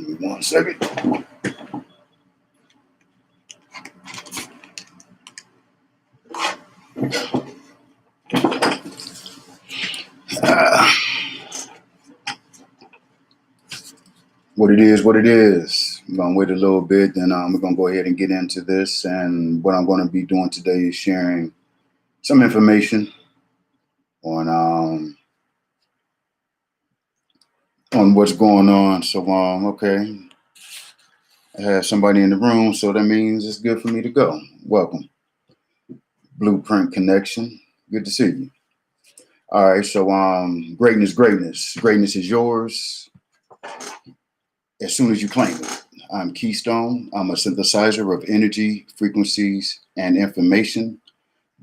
Give me 1 second. What it is, what it is. I'm going to wait a little bit, then we're going to go ahead and get into this. And what I'm going to be doing today is sharing some information on what's going on. So, okay, I have somebody in the room, so that means it's good for me to go. Welcome. Blueprint Connection. Good to see you. All right, so greatness. Greatness is yours as soon as you claim it. I'm Keystone. I'm a synthesizer of energy, frequencies, and information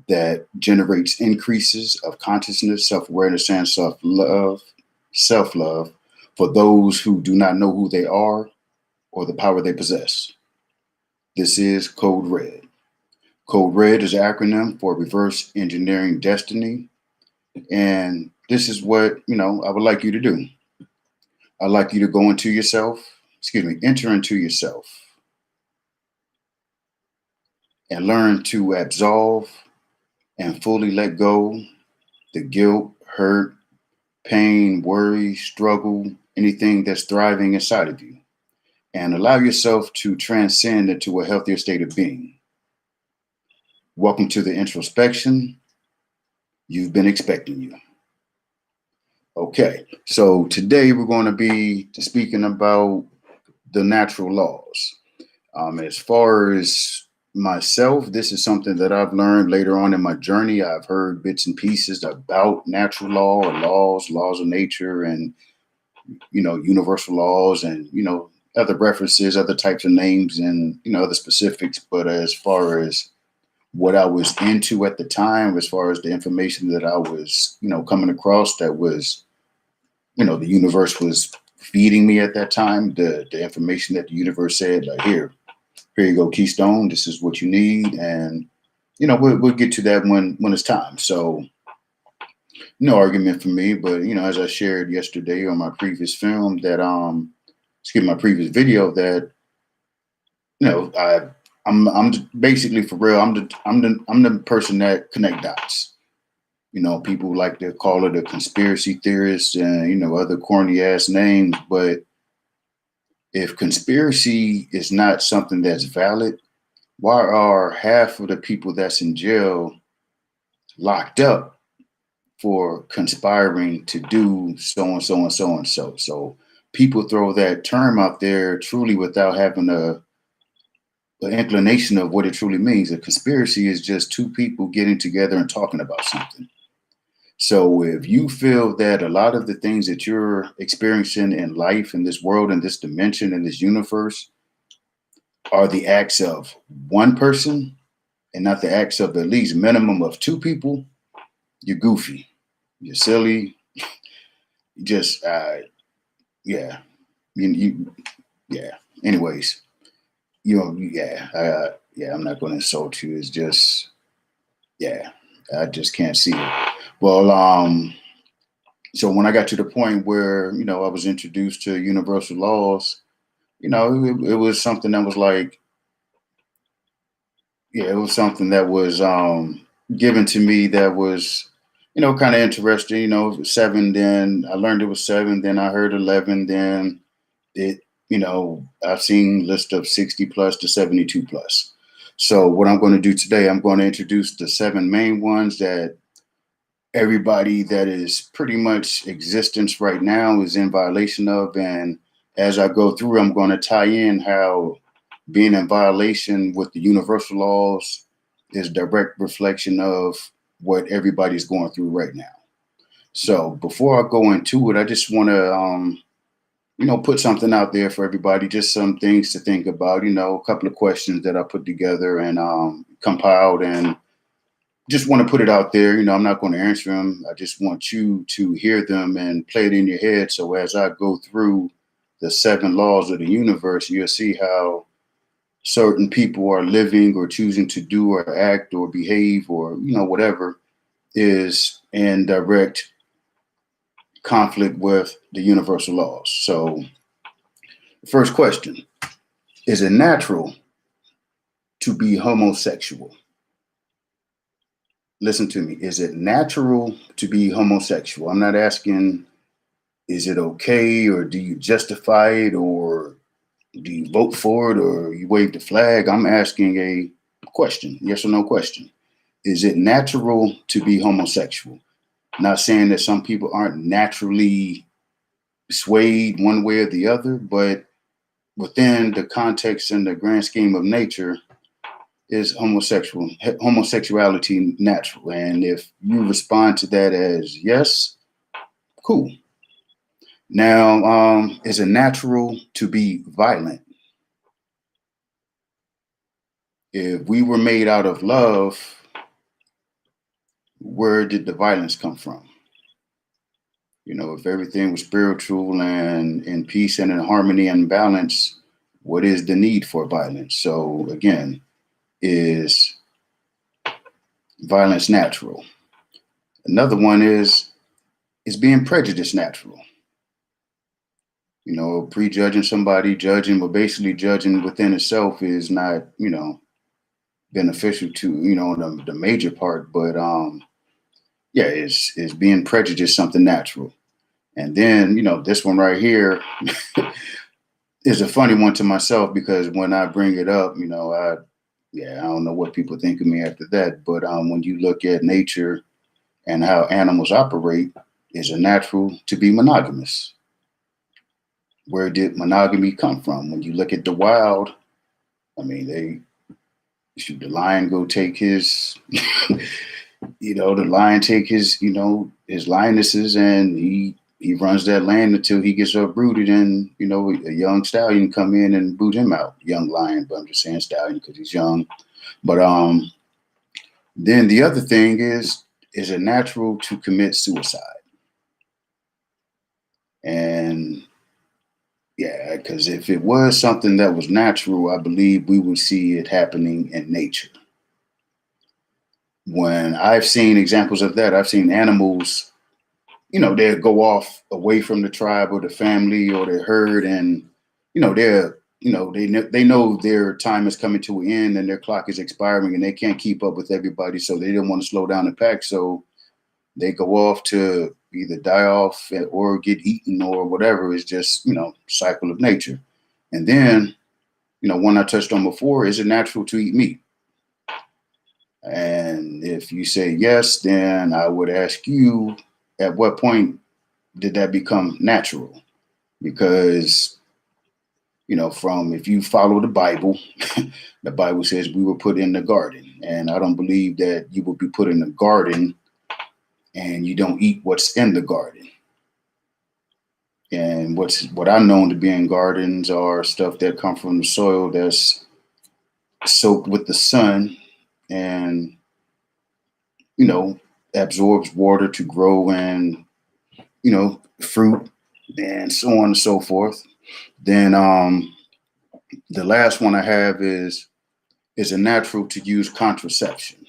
that generates increases of consciousness, self-awareness, and self-love for those who do not know who they are or the power they possess. This is Code R.E.D. Code R.E.D is an acronym for Reverse Engineering Destiny. And this is what, I would like you to do. I'd like you to go into yourself, enter into yourself and learn to absolve and fully let go the guilt, hurt, pain, worry, struggle, anything that's thriving inside of you, and allow yourself to transcend into a healthier state of being. Welcome to the introspection you've been expecting you. Okay, so today we're going to be speaking about the natural laws. As far as myself, this is something that I've learned later on in my journey. I've heard bits and pieces about natural law or laws of nature, and universal laws, and other references, other types of names, and other specifics. But as far as what I was into at the time, as far as the information that I was coming across, that was the universe was feeding me at that time, the information that the universe said, like, here you go, Keystone, this is what you need. And, we'll get to that when it's time. So no argument for me, but, as I shared yesterday on my previous film that, my previous video that, I'm basically, for real, I'm the person that connect dots. People like to call it a conspiracy theorist and, other corny ass names. But if conspiracy is not something that's valid, why are half of the people that's in jail locked up for conspiring to do so and so and so and so? So people throw that term out there truly without having an inclination of what it truly means. A conspiracy is just two people getting together and talking about something. So if you feel that a lot of the things that you're experiencing in life, in this world, in this dimension, in this universe, are the acts of one person and not the acts of at least minimum of two people, you're goofy, you're silly, just, yeah. Anyways, I'm not going to insult you. It's just, I just can't see it. Well, so when I got to the point where, I was introduced to universal laws, it was something that was like, it was something that was given to me that was, kind of interesting, 7, then I learned it was 7, then I heard 11, then it, I've seen list of 60 plus to 72 plus. So what I'm going to do today, I'm going to introduce the 7 main ones that everybody that is pretty much existence right now is in violation of. And as I go through, I'm going to tie in how being in violation with the universal laws is direct reflection of what everybody's going through right now. So before I go into it, I just want to, put something out there for everybody, just some things to think about, a couple of questions that I put together and compiled, and just want to put it out there. I'm not going to answer them. I just want you to hear them and play it in your head. So as I go through the 7 laws of the universe, you'll see how certain people are living or choosing to do or act or behave or, whatever is in direct conflict with the universal laws. So First question, is it natural to be homosexual? Listen to me. Is it natural to be homosexual? I'm not asking, is it okay, or do you justify it, or do you vote for it, or you wave the flag? I'm asking a question, yes or no question. Is it natural to be homosexual? Not saying that some people aren't naturally swayed one way or the other, but within the context and the grand scheme of nature, is homosexuality natural? And if you respond to that as yes, cool. Now, is it natural to be violent? If we were made out of love, where did the violence come from? You know, if everything was spiritual and in peace and in harmony and balance, what is the need for violence? So again, is violence natural? Another one is being prejudiced natural? You know, prejudging somebody, judging, but basically judging within itself is not, you know, beneficial to, you know, the major part. But yeah, is being prejudiced something natural? And then, you know, this one right here is a funny one to myself, because when I bring it up, you know, I don't know what people think of me after that. But when you look at nature and how animals operate, is it natural to be monogamous? Where did monogamy come from? When you look at the wild, I mean, they should the lion go take his, you know, the lion take his, you know, his lionesses, and he runs that land until he gets uprooted, and you know, a young stallion come in and boot him out. Young lion, but I'm just saying stallion because he's young. But then the other thing is it natural to commit suicide? And yeah, because if it was something that was natural, I believe we would see it happening in nature. When I've seen examples of that, I've seen animals, you know, they'll go off away from the tribe or the family or the herd, and you know, they know their time is coming to an end and their clock is expiring, and they can't keep up with everybody, so they don't want to slow down the pack. So they go off to either die off or get eaten or whatever. It's just, you know, cycle of nature. And then, you know, one I touched on before, is it natural to eat meat? And if you say yes, then I would ask you, at what point did that become natural? Because, you know, from if you follow the Bible, the Bible says we were put in the garden. And I don't believe that you will be put in the garden and you don't eat what's in the garden. And what I'm known to be in gardens are stuff that come from the soil that's soaked with the sun, and you know, absorbs water to grow, and you know, fruit and so on and so forth. Then the last one I have is it natural to use contraception?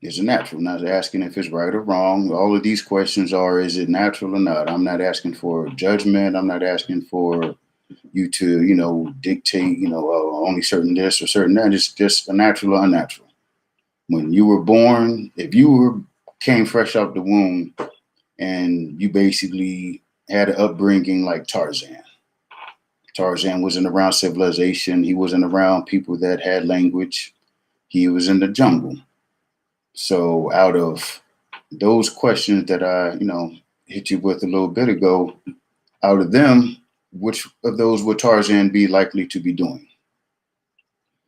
Is it natural? Not asking if it's right or wrong. All of these questions are, is it natural or not? I'm not asking for judgment. I'm not asking for you to, you know, dictate, you know, only certain this or certain that. It's just a natural or unnatural. When you were born, if you were came fresh out the womb and you basically had an upbringing like Tarzan. Tarzan wasn't around civilization. He wasn't around people that had language. He was in the jungle. So out of those questions that I, you know, hit you with a little bit ago, out of them, which of those would Tarzan be likely to be doing?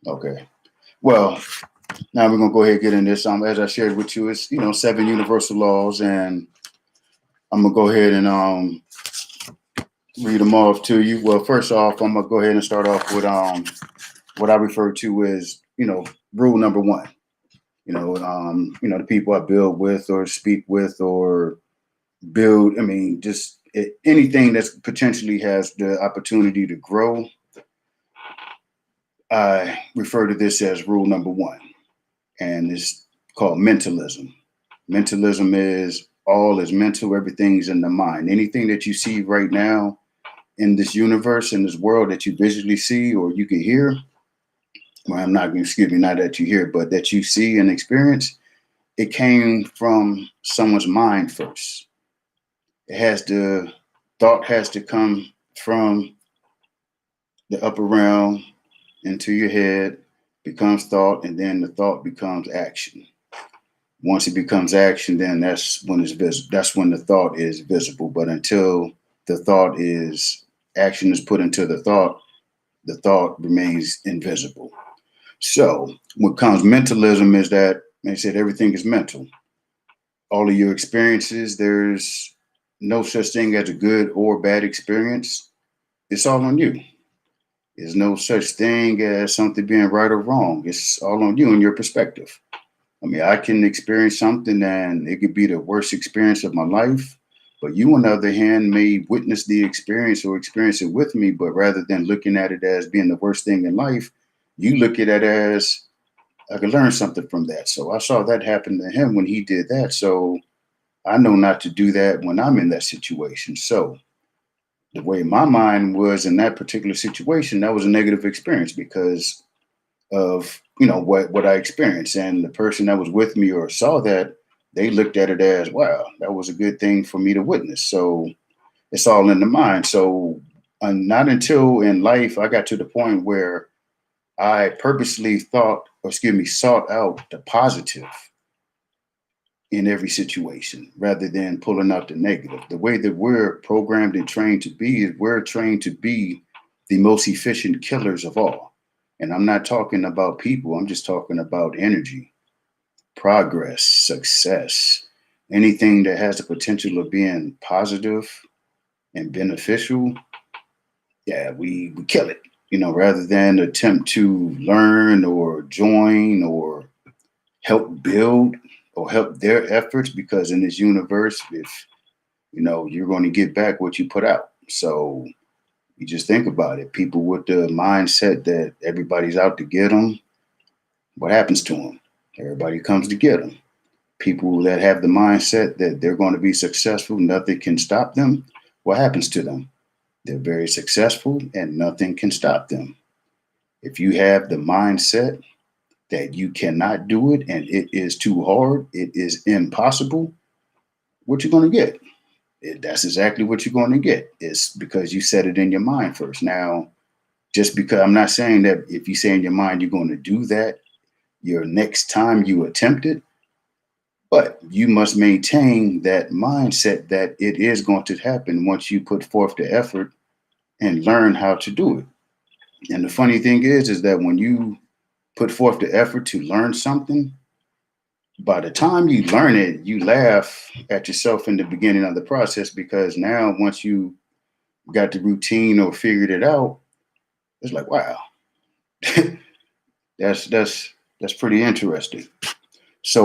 Okay. Well, now we're gonna go ahead and get in this. As I shared with you, it's, you know, 7 universal laws, and I'm gonna go ahead and read them off to you. Well, first off, I'm gonna go ahead and start off with what I refer to as, you know, rule number one. You know, the people I build with or speak with or build. I mean, just anything that's potentially has the opportunity to grow. I refer to this as rule number one, and it's called mentalism. Mentalism is all is mental. Everything's in the mind. Anything that you see right now in this universe, in this world that you visually see or you can hear, well, I'm not going to, excuse me, not that you hear, but that you see and experience, it came from someone's mind first. It has to, thought has to come from the upper realm into your head, becomes thought, and then the thought becomes action. Once it becomes action, then that's when it's visible. That's when the thought is visible. But until the thought is action is put into the thought remains invisible. So what comes mentalism is that they said everything is mental. All of your experiences, there's no such thing as a good or bad experience. It's all on you. There's no such thing as something being right or wrong. It's all on you and your perspective. I mean, I can experience something and it could be the worst experience of my life, but you, on the other hand, may witness the experience or experience it with me, but rather than looking at it as being the worst thing in life, you look at it as I could learn something from that. So I saw that happen to him when he did that. So I know not to do that when I'm in that situation. So the way my mind was in that particular situation, that was a negative experience because of what I experienced, and the person that was with me or saw that, they looked at it as, wow, that was a good thing for me to witness. So it's all in the mind. So not until in life I got to the point where I purposely sought out the positive in every situation rather than pulling out the negative. The way that we're programmed and trained to be is we're trained to be the most efficient killers of all. And I'm not talking about people, I'm just talking about energy, progress, success, anything that has the potential of being positive and beneficial. Yeah, we kill it, rather than attempt to learn or join or help build or help their efforts, because in this universe, if you're going to get back what you put out. So you just think about it. People with the mindset that everybody's out to get them, what happens to them? Everybody comes to get them. People that have the mindset that they're going to be successful, nothing can stop them, what happens to them? They're very successful and nothing can stop them. If you have the mindset that you cannot do it and it is too hard, it is impossible, what you're going to get? That's exactly what you're going to get. It's because you set it in your mind first. Now, just because I'm not saying that if you say in your mind you're going to do that, your next time you attempt it, but you must maintain that mindset that it is going to happen once you put forth the effort and learn how to do it. And the funny thing is that when you put forth the effort to learn something, by the time you learn it, you laugh at yourself in the beginning of the process, because now once you got the routine or figured it out, it's like, wow, that's pretty interesting. So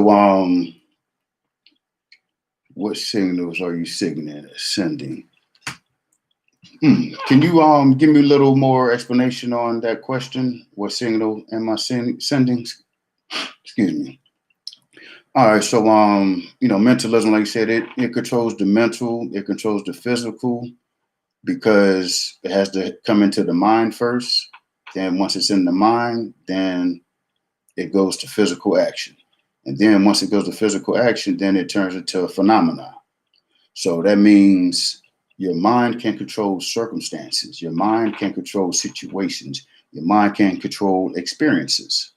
what signals are you sending? Can you give me a little more explanation on that question? What signal am I sending? Excuse me. All right, so mentalism, like you said, it controls the mental, it controls the physical, because it has to come into the mind first. Then once it's in the mind, then it goes to physical action. And then once it goes to physical action, then it turns into a phenomena. So that means your mind can control circumstances. Your mind can control situations. Your mind can control experiences.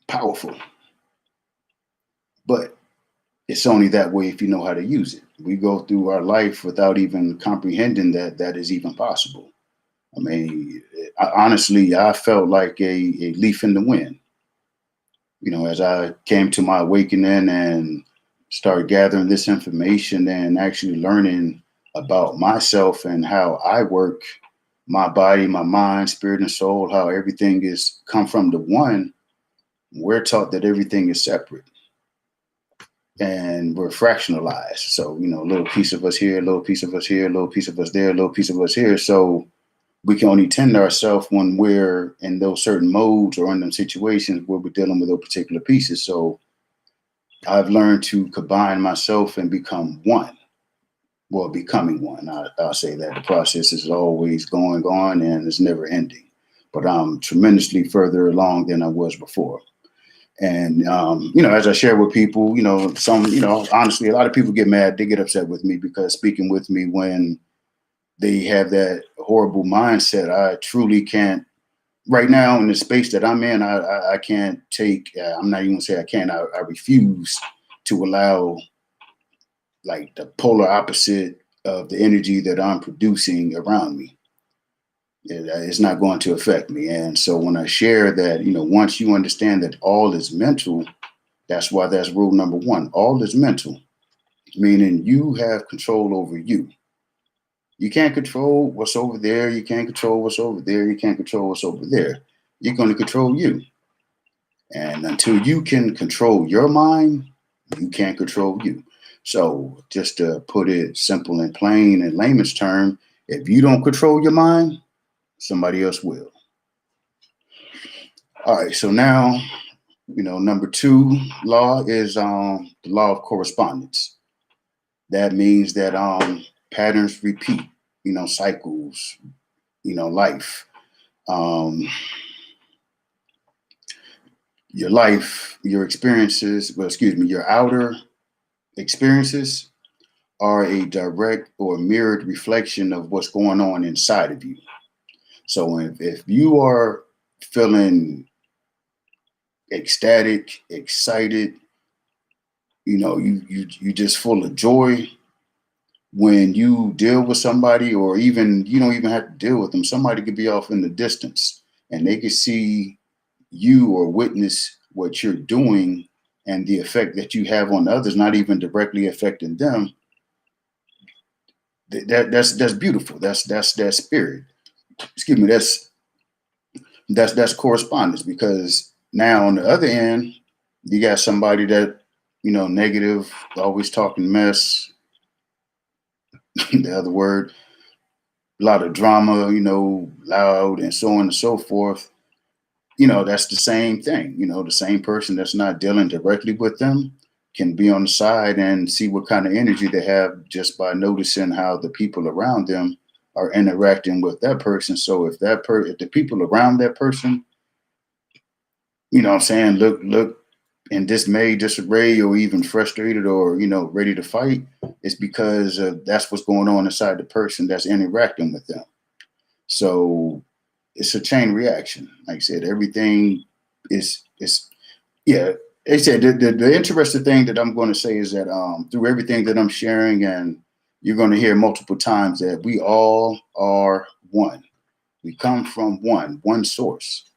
Powerful. But it's only that way if you know how to use it. We go through our life without even comprehending that that is even possible. I mean, honestly, I felt like a leaf in the wind. As I came to my awakening and started gathering this information and actually learning about myself and how I work, my body, my mind, spirit, and soul, how everything is come from the one. We're taught that everything is separate and we're fractionalized. So, a little piece of us here, a little piece of us here, a little piece of us there, a little piece of us here. So we can only tend to ourselves when we're in those certain modes or in them situations where we're dealing with those particular pieces. So I've learned to combine myself and become one. Well, becoming one. I'll say that the process is always going on and it's never ending. But I'm tremendously further along than I was before. And as I share with people, honestly, a lot of people get mad, they get upset with me because speaking with me when they have that horrible mindset, I truly can't. Right now, in the space that I'm in, I can't take. I'm not even gonna say I can't. I refuse to allow like the polar opposite of the energy that I'm producing around me. It's not going to affect me. And so when I share that, once you understand that all is mental, that's why that's rule number one. All is mental, meaning you have control over you. You can't control what's over there. You can't control what's over there. You can't control what's over there. You're going to control you. And until you can control your mind, you can't control you. So just to put it simple and plain in layman's term, if you don't control your mind, somebody else will. All right. So now, number 2 law is the law of correspondence. That means that patterns repeat, cycles, life. Um, your life, your experiences, your outer experiences are a direct or mirrored reflection of what's going on inside of you. So if you are feeling ecstatic, excited, you just full of joy when you deal with somebody, or even you don't even have to deal with them. Somebody could be off in the distance and they could see you or witness what you're doing and the effect that you have on others, not even directly affecting them. That's beautiful. That's that spirit. Excuse me. That's correspondence, because now on the other end, you got somebody that negative, always talking mess. The other word, a lot of drama, loud and so on and so forth. That's the same thing. The same person that's not dealing directly with them can be on the side and see what kind of energy they have just by noticing how the people around them are interacting with that person. So if if the people around that person, what I'm saying, look in dismay, disarray, or even frustrated, or ready to fight, it's because that's what's going on inside the person that's interacting with them. So it's a chain reaction. Like I said, everything is yeah. They said the interesting thing that I'm going to say is that through everything that I'm sharing, and you're going to hear multiple times, that we all are one. We come from one source.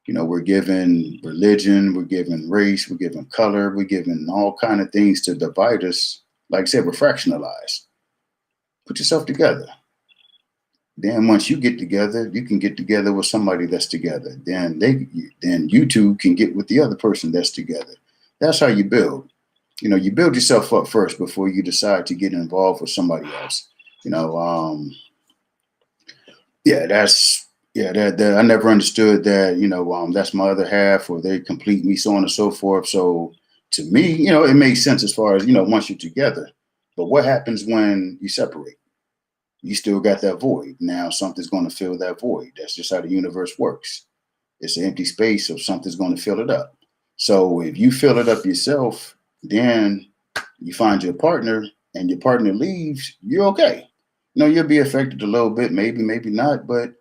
We're given religion, we're given race, we're given color, we're given all kind of things to divide us. Like I said, we're fractionalized. Put yourself together. Then once you get together, you can get together with somebody that's together. Then you two can get with the other person that's together. That's how you build. You build yourself up first before you decide to get involved with somebody else. You know, yeah, that I never understood that. That's my other half, or they complete me, so on and so forth. So to me, it makes sense as far as once you're together. But what happens when you separate? You still got that void. Now something's going to fill that void. That's just how the universe works. It's an empty space, so something's going to fill it up. So if you fill it up yourself, then you find your partner and your partner leaves, you're okay. You'll be affected a little bit, maybe not, but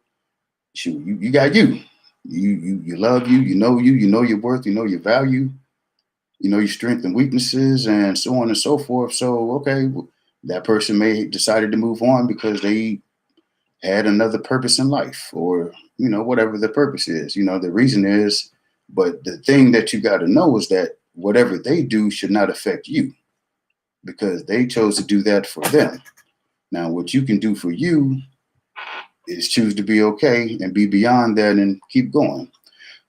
shoot, you got you. You love you, you know your worth, you know your value, your strengths and weaknesses, and so on and so forth. So okay, that person may decided to move on because they had another purpose in life, or whatever the purpose is, the reason is. But the thing that you got to know is that whatever they do should not affect you, because they chose to do that for them. Now what you can do for you is choose to be okay and be beyond that and keep going.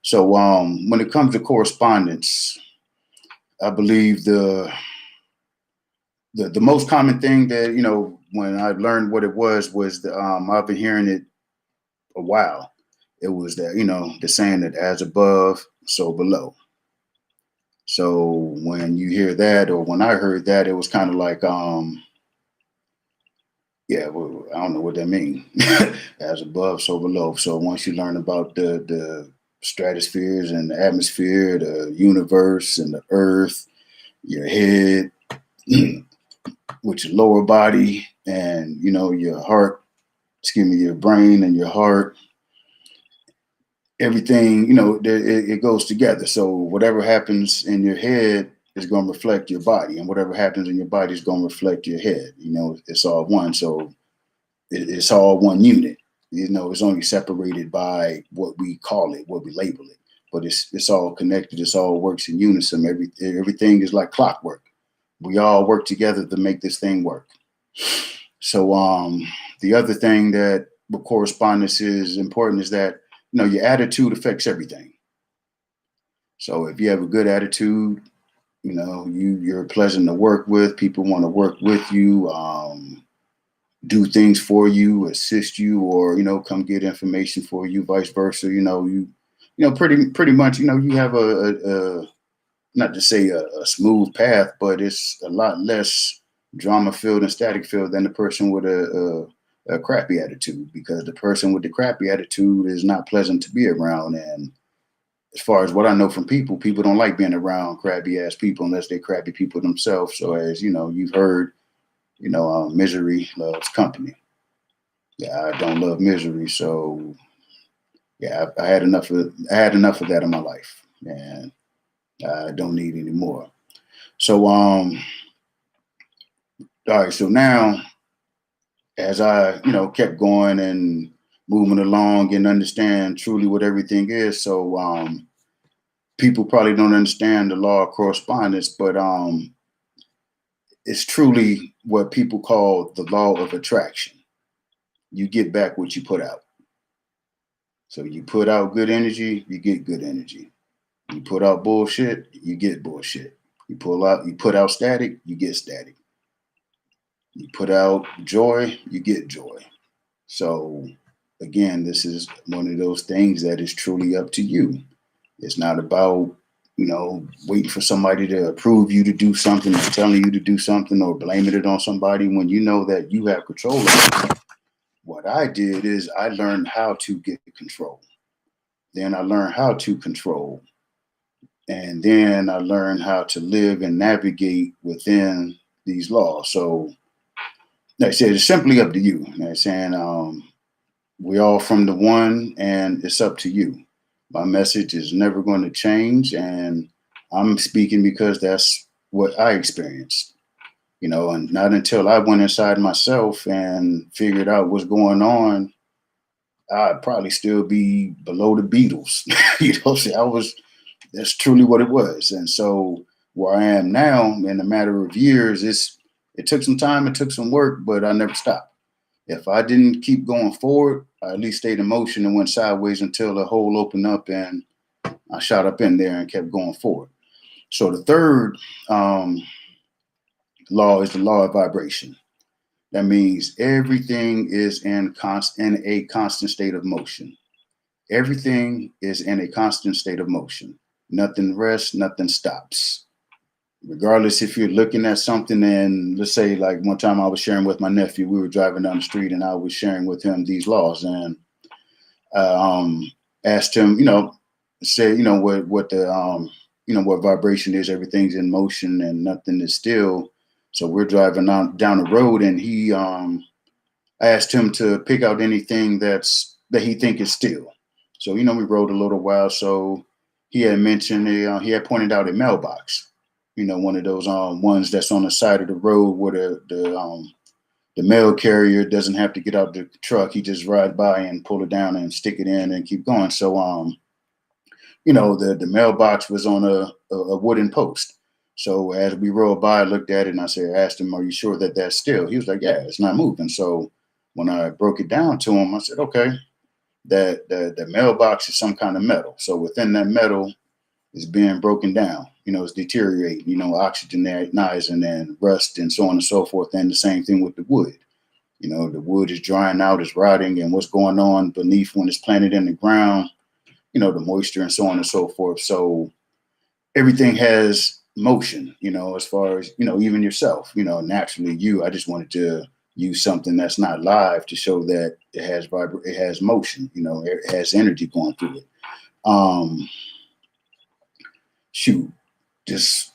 So when it comes to correspondence, I believe the most common thing that when I learned what it was the I've been hearing it a while. It was that the saying that as above, so below. So when you hear that, or when I heard that, it was kind of like, yeah, well, I don't know what that means. As above, so below. So once you learn about the stratospheres and the atmosphere, the universe and the earth, your head, with your lower body, and your heart, excuse me, your brain and your heart, everything, it goes together. So whatever happens in your head is going to reflect your body, and whatever happens in your body is going to reflect your head. It's all one. So it's all one unit. It's only separated by what we call it, what we label it, but it's all connected. It's all works in unison. Everything is like clockwork. We all work together to make this thing work. So the other thing that with correspondence is important is that your attitude affects everything. So if you have a good attitude, you're pleasant to work with. People want to work with you, do things for you, assist you, or come get information for you, vice versa. Pretty much, you have a not to say a smooth path, but it's a lot less drama filled and static filled than the person with a crappy attitude, because the person with the crappy attitude is not pleasant to be around. And as far as what I know from people don't like being around crabby ass people unless they're crappy people themselves. So as you've heard, misery loves company. Yeah, I don't love misery, so yeah, I had enough of that in my life, and I don't need any more. So all right, so now as I kept going and moving along and understand truly what everything is. So people probably don't understand the law of correspondence, but it's truly what people call the law of attraction. You get back what you put out. So you put out good energy, you get good energy. You put out bullshit, you get bullshit. You put out static, you get static. You put out joy, you get joy. So again, this is one of those things that is truly up to you. It's not about, waiting for somebody to approve you to do something, or telling you to do something, or blaming it on somebody when you know that you have control of it. What I did is I learned how to get control. Then I learned how to control. And then I learned how to live and navigate within these laws. So like I said, it's simply up to you. You know what I'm saying? We're all from the one, and it's up to you. My message is never going to change, and I'm speaking because that's what I experienced. And not until I went inside myself and figured out what's going on, I'd probably still be below the Beatles. So that's truly what it was. And so where I am now, in a matter of years, it took some time, it took some work, but I never stopped. If I didn't keep going forward, I at least stayed in motion and went sideways until the hole opened up and I shot up in there and kept going forward. So the third law is the law of vibration. That means everything is in a constant state of motion. Everything is in a constant state of motion. Nothing rests, nothing stops. Regardless if you're looking at something, and let's say like one time I was sharing with my nephew, we were driving down the street and I was sharing with him these laws, and asked him, say, what the what vibration is. Everything's in motion and nothing is still. So we're driving down the road, and he asked him to pick out anything that he think is still. So we rode a little while. So he had mentioned he had pointed out a mailbox. One of those ones that's on the side of the road where the mail carrier doesn't have to get out the truck. He just ride by and pull it down and stick it in and keep going. So the mailbox was on a wooden post. So as we rode by, I looked at it and asked him, "Are you sure that that's still?" He was like, "Yeah, it's not moving." So when I broke it down to him, I said, "Okay, that the mailbox is some kind of metal. So within that metal is being broken down. It's deteriorating. Oxygenizing and rust and so on and so forth. And the same thing with the wood. The wood is drying out, it's rotting, and what's going on beneath when it's planted in the ground. The moisture and so on and so forth. So everything has motion, as far as, even yourself, naturally I just wanted to use something that's not live to show that it has motion, it has energy going through it. Shoot, just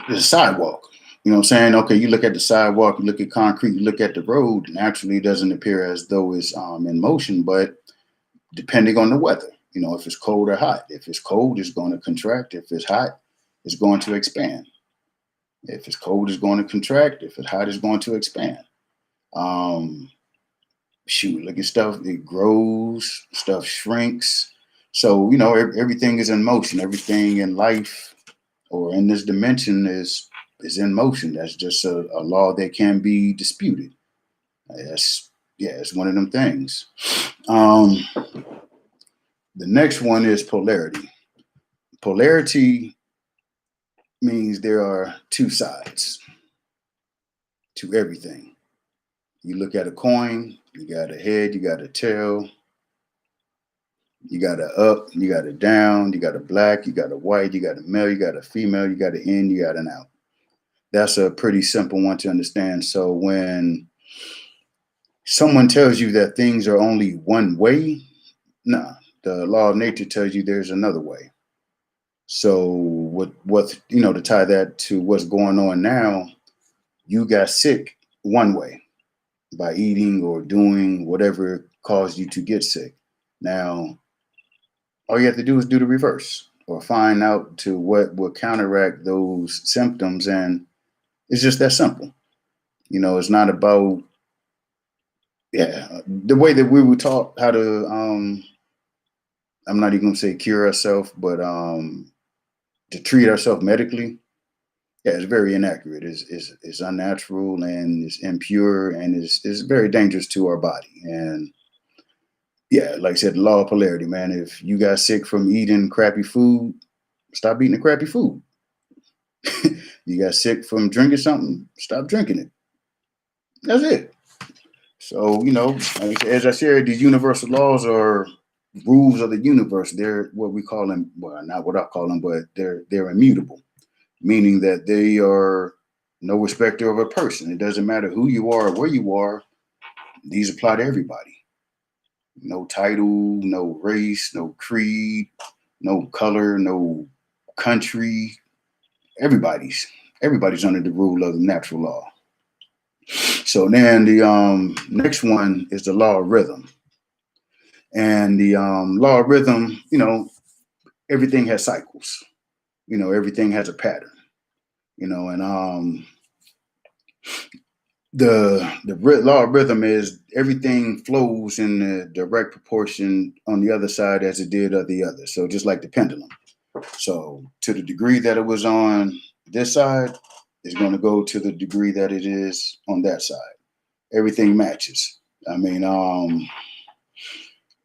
the sidewalk. You know what I'm saying? Okay, you look at the sidewalk, you look at concrete, you look at the road, naturally it doesn't appear as though it's in motion, but depending on the weather, if it's cold or hot. If it's cold, it's going to contract. If it's hot, it's going to expand. If it's cold, it's going to contract. If it's hot, it's going to expand. Look at stuff, it grows, stuff shrinks. So, everything is in motion. Everything in life or in this dimension is in motion. That's just a law that can be disputed. It's one of them things. The next one is polarity. Polarity means there are two sides to everything. You look at a coin, you got a head, you got a tail, you got a up, you got a down, you got a black, you got a white, you got a male, you got a female, you got an in, you got an out. That's a pretty simple one to understand. So when someone tells you that things are only one way, nah, the law of nature tells you there's another way. So what to tie that to what's going on now, you got sick one way by eating or doing whatever caused you to get sick. Now, all you have to do is do the reverse or find out to what will counteract those symptoms. And it's just that simple. It's not about, the way that we were taught how to, I'm not even going to say cure ourselves, but to treat ourselves medically. Yeah, it's very inaccurate. It's unnatural and it's impure and it's very dangerous to our body. And yeah, like I said, the law of polarity, man. If you got sick from eating crappy food, stop eating the crappy food. You got sick from drinking something, stop drinking it. That's it. So, as I shared, these universal laws are rules of the universe. They're what we call them, well, not what I call them, but they're immutable, meaning that they are no respecter of a person. It doesn't matter who you are or where you are. These apply to everybody. No title, no race, no creed, no color, no country. Everybody's under the rule of the natural law. So then the next one is the law of rhythm. And the law of rhythm, everything has cycles. Everything has a pattern. And the law of rhythm is everything flows in the direct proportion on the other side as it did of the other. So just like the pendulum. So to the degree that it was on this side, it's going to go to the degree that it is on that side. Everything matches. I mean,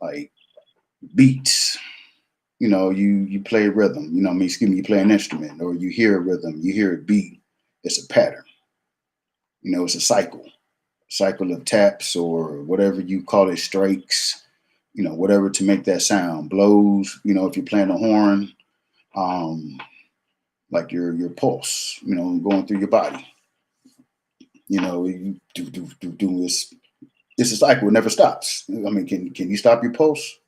like beats. You play rhythm. You play an instrument or you hear a rhythm, you hear a beat. It's a pattern. It's a cycle of taps or whatever you call it, strikes, whatever to make that sound. Blows, if you're playing a horn, like your pulse, going through your body. You do this. It's a cycle. It never stops. I mean, can you stop your pulse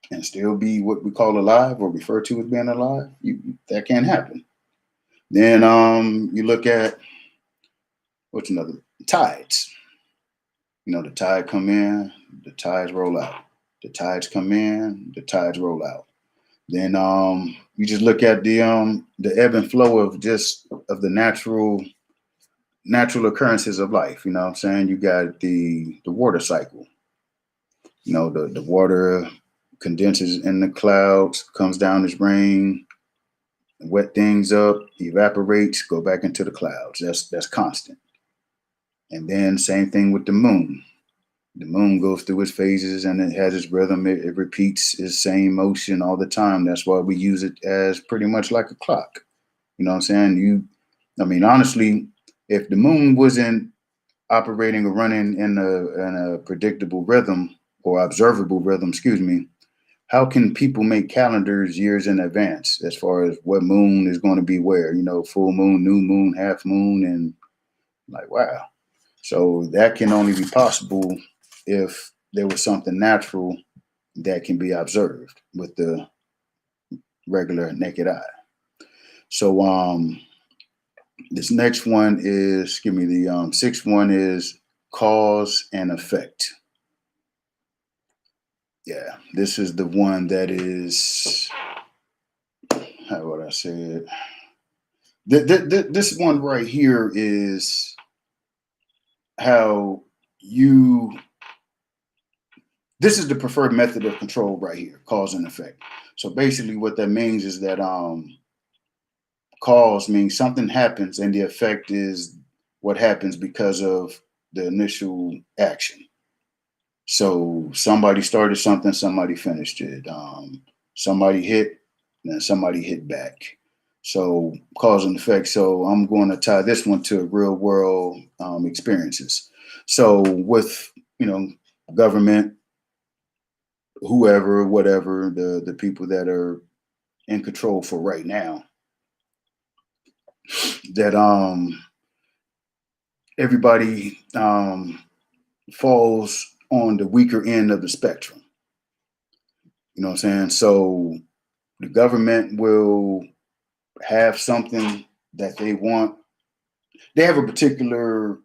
and still be what we call alive or refer to as being alive? That can't happen. Then you look at what's another tides. The tide come in, the tides roll out. The tides come in, the tides roll out. Then you just look at the ebb and flow of the natural occurrences of life. You know what I'm saying? You got the water cycle. The water condenses in the clouds, comes down as rain, wet things up, evaporates, go back into the clouds. That's constant. And then same thing with the moon. The moon goes through its phases and it has its rhythm. It repeats its same motion all the time. That's why we use it as pretty much like a clock. You know what I'm saying? Honestly, if the moon wasn't operating or running in a predictable rhythm or observable rhythm, how can people make calendars years in advance as far as what moon is going to be where, full moon, new moon, half moon, and like, wow. So that can only be possible if there was something natural that can be observed with the regular naked eye. So this next one is, give me the sixth one is cause and effect. Yeah, this is the one that is, how would I say it? This one right here is how you, this is the preferred method of control right here, cause and effect. So basically what that means is that cause means something happens and the effect is what happens because of the initial action. So somebody started something, somebody finished it. Somebody hit, and somebody hit back. So cause and effect. So I'm going to tie this one to real world experiences. So with, government, whoever, whatever, the people that are in control for right now, that everybody falls on the weaker end of the spectrum. You know what I'm saying? So the government will have something that they want. They have a particular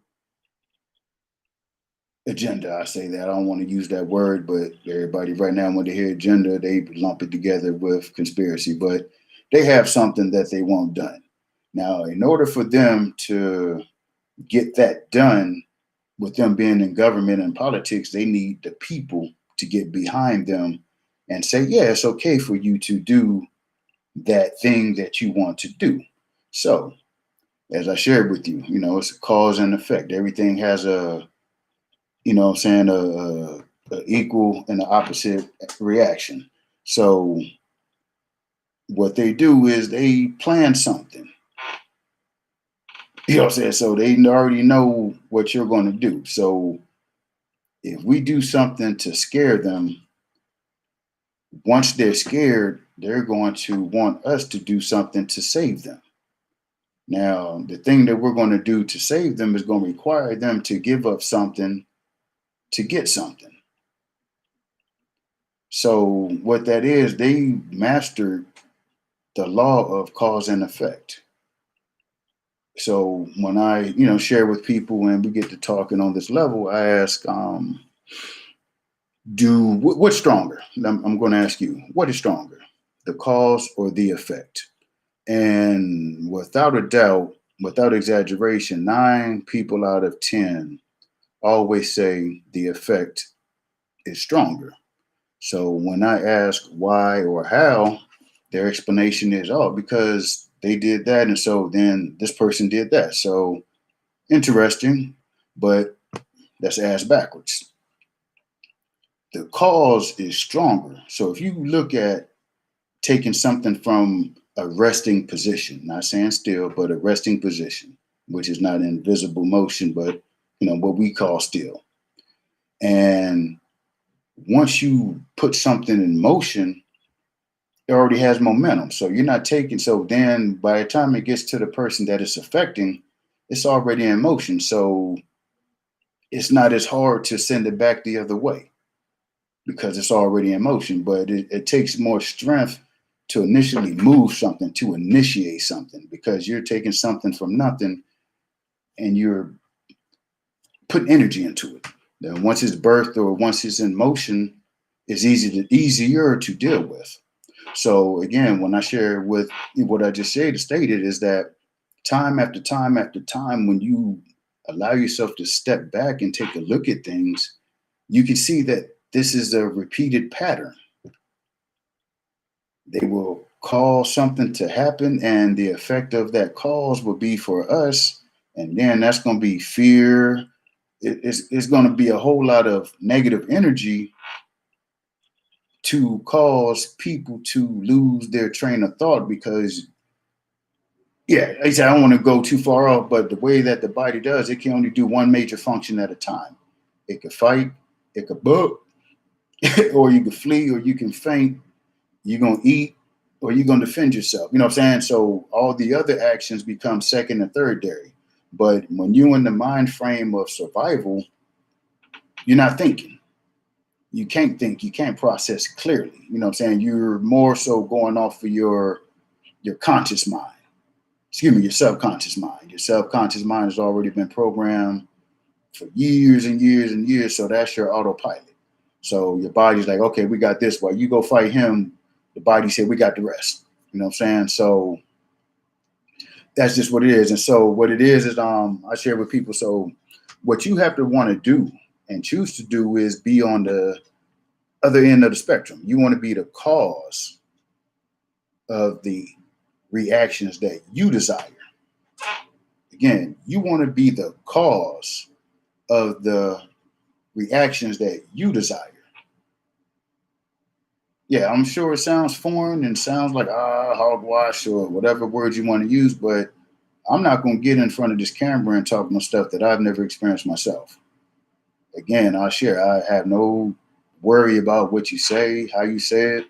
agenda. I say that. I don't want to use that word, but everybody right now, when they hear agenda, they lump it together with conspiracy. But they have something that they want done. Now, in order for them to get that done, with them being in government and politics, they need the people to get behind them and say, yeah, it's okay for you to do that thing that you want to do. So, as I shared with you, it's a cause and effect. Everything has a, a equal and the opposite reaction. So, what they do is they plan something. You know what I'm saying? So they already know what you're going to do. So if we do something to scare them, once they're scared, they're going to want us to do something to save them. Now, the thing that we're going to do to save them is going to require them to give up something to get something. So what that is, they mastered the law of cause and effect. So when I, share with people and we get to talking on this level, I ask, what's stronger? I'm going to ask you, what is stronger, the cause or the effect? And without a doubt, without exaggeration, 9 people out of 10 always say the effect is stronger. So when I ask why or how, their explanation is, oh, because they did that. And so then this person did that. So interesting, but that's ass backwards. The cause is stronger. So if you look at taking something from a resting position, not saying still, but a resting position, which is not invisible motion, but what we call still. And once you put something in motion, it already has momentum. So you're not taking, so then by the time it gets to the person that it's affecting, it's already in motion. So it's not as hard to send it back the other way because it's already in motion. But it takes more strength to initially move something, to initiate something, because you're taking something from nothing and you're putting energy into it. Then once it's birthed or once it's in motion, it's easier to deal with. So again, when I share with what I just stated is that time after time after time, when you allow yourself to step back and take a look at things, you can see that this is a repeated pattern. They will cause something to happen, and the effect of that cause will be for us. And then that's going to be fear. It's going to be a whole lot of negative energy to cause people to lose their train of thought because, yeah, I said I don't want to go too far off, but the way that the body does, it can only do one major function at a time. It could fight, it could book, or you can flee, or you can faint. You're gonna eat, or you're gonna defend yourself. You know what I'm saying? So all the other actions become second and third dairy. But when you're in the mind frame of survival, you're not thinking. You can't think. You can't process clearly. You know what I'm saying? You're more so going off of your conscious mind. Excuse me, your subconscious mind. Your subconscious mind has already been programmed for years and years and years. So that's your autopilot. So your body's like, okay, we got this. While you go fight him, the body said, we got the rest. You know what I'm saying? So that's just what it is. And so what it is I share with people. So what you have to want to do and choose to do is be on the other end of the spectrum. You want to be the cause of the reactions that you desire. Again, you want to be the cause of the reactions that you desire. Yeah, I'm sure it sounds foreign and sounds like hogwash or whatever word you want to use, but I'm not going to get in front of this camera and talk about stuff that I've never experienced myself. Again, I'll share. I have no worry about what you say, how you say it.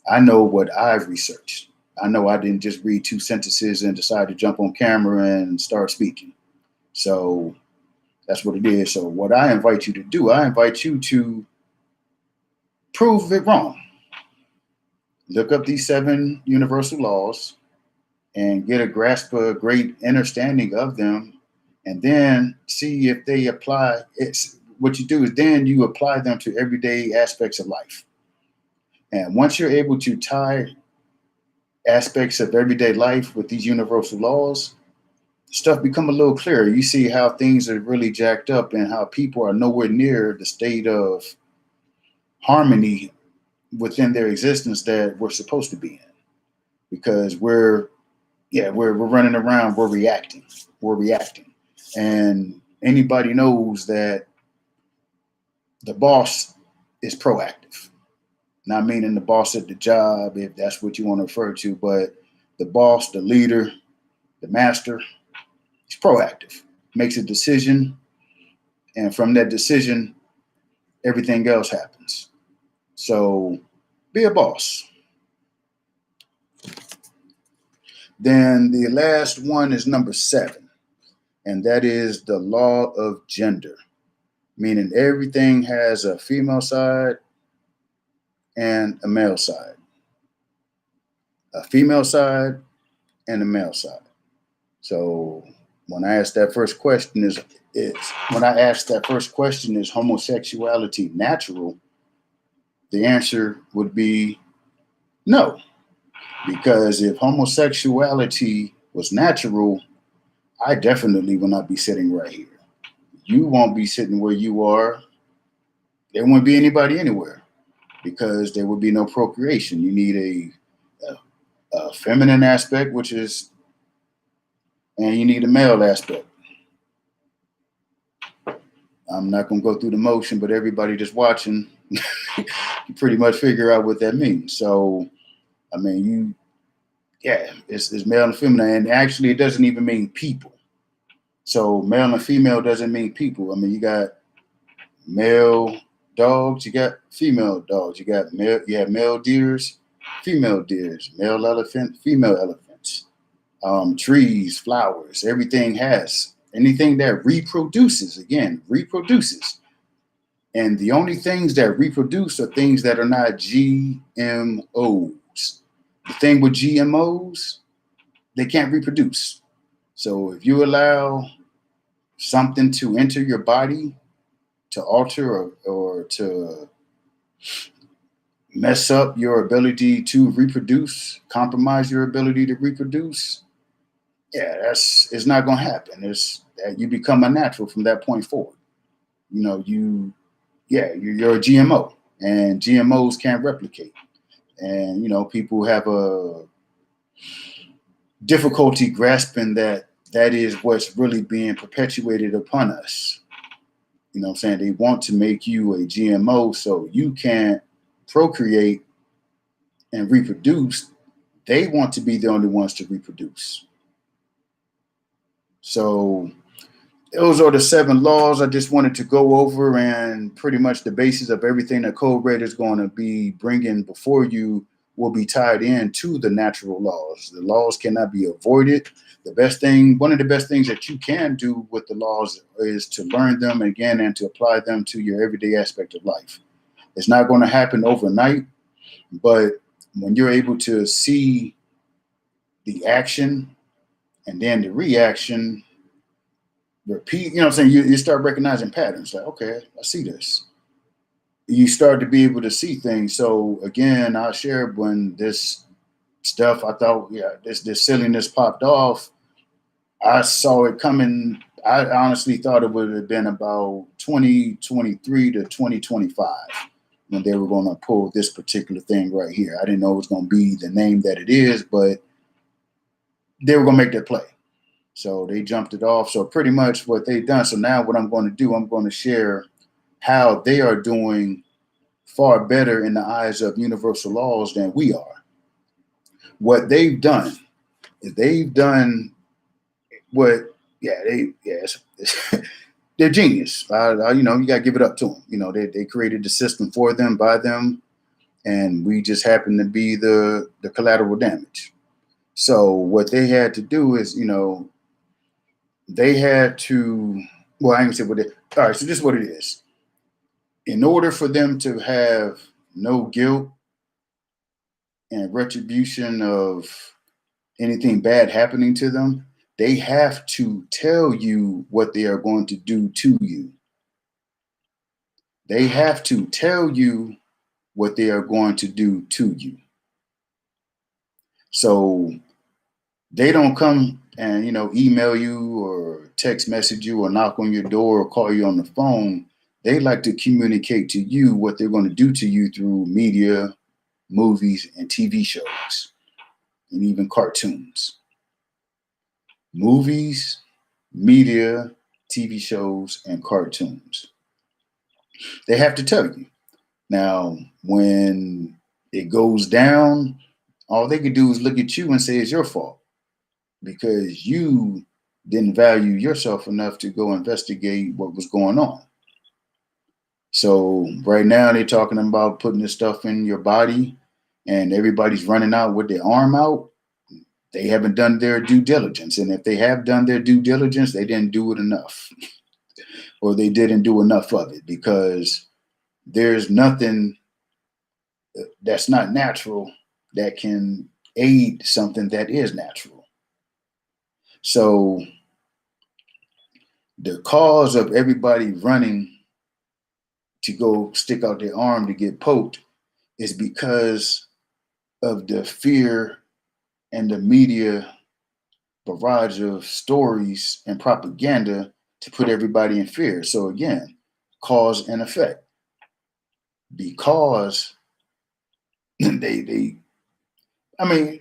I know what I've researched. I know I didn't just read two sentences and decide to jump on camera and start speaking. So that's what it is. So what I invite you to do, I invite you to prove it wrong. Look up these 7 universal laws and get a grasp, a great understanding of them, and then see if they apply. It's what you do is then you apply them to everyday aspects of life. And once you're able to tie aspects of everyday life with these universal laws, stuff become a little clearer. You see how things are really jacked up and how people are nowhere near the state of harmony within their existence that we're supposed to be in, because we're running around, we're reacting, and anybody knows that the boss is proactive. Not meaning the boss at the job, if that's what you want to refer to, but the boss, the leader, the master, he's proactive, makes a decision, and from that decision, everything else happens. So be a boss. Then the last one is number 7, and that is the law of gender, meaning everything has a female side and a male side, a female side and a male side. So when I ask that first question is homosexuality natural? The answer would be no. Because if homosexuality was natural, I definitely will not be sitting right here. You won't be sitting where you are. There won't be anybody anywhere because there would be no procreation. You need a feminine aspect, and you need a male aspect. I'm not going to go through the motion, but everybody just watching, you pretty much figure out what that means. So, I mean, it's male and feminine, and actually, it doesn't even mean people. So, male and female doesn't mean people. I mean, you got male dogs, you got female dogs, you have male deers, female deers, male elephant, female elephants, trees, flowers, everything has anything that reproduces. And the only things that reproduce are things that are not GMOs. The thing with GMOs, they can't reproduce. So if you allow something to enter your body to alter or to mess up your ability to reproduce, compromise your ability to reproduce, it's not going to happen. You become unnatural from that point forward. You know, you're a GMO, and GMOs can't replicate. And, people have a difficulty grasping that is what's really being perpetuated upon us. You know what I'm saying? They want to make you a GMO so you can't procreate and reproduce. They want to be the only ones to reproduce. So those are the 7 laws I just wanted to go over, and pretty much the basis of everything that Code Red is going to be bringing before you will be tied into the natural laws. The laws cannot be avoided. One of the best things that you can do with the laws is to learn them again and to apply them to your everyday aspect of life. It's not going to happen overnight, but when you're able to see the action and then the reaction, repeat, you know what I'm saying? You start recognizing patterns like, okay, I see this. You start to be able to see things. So again, I shared when this stuff, I thought, yeah, this silliness popped off. I saw it coming. I honestly thought it would have been about 2023 to 2025 when they were going to pull this particular thing right here. I didn't know it was going to be the name that it is, but they were going to make that play. So they jumped it off. So pretty much what they've done. So now what I'm going to do, I'm going to share how they are doing far better in the eyes of universal laws than we are. What they've done is they've done what, they're genius. You got to give it up to them. They created the system for them, by them, and we just happen to be the collateral damage. So what they had to do is, they had to, well, I ain't gonna say what they, all right, so this is what it is. In order for them to have no guilt and retribution of anything bad happening to them, they have to tell you what they are going to do to you. They have to tell you what they are going to do to you. So they don't come and, email you or text message you or knock on your door or call you on the phone. They like to communicate to you what they're going to do to you through media, movies, and TV shows, and even cartoons. Movies, media, TV shows, and cartoons. They have to tell you. Now, when it goes down, all they can do is look at you and say it's your fault because you didn't value yourself enough to go investigate what was going on. So right now they're talking about putting this stuff in your body and everybody's running out with their arm out. They haven't done their due diligence. And if they have done their due diligence, they didn't do it enough or they didn't do enough of it because there's nothing that's not natural that can aid something that is natural. So the cause of everybody running to go stick out their arm to get poked is because of the fear and the media barrage of stories and propaganda to put everybody in fear. So again, cause and effect. Because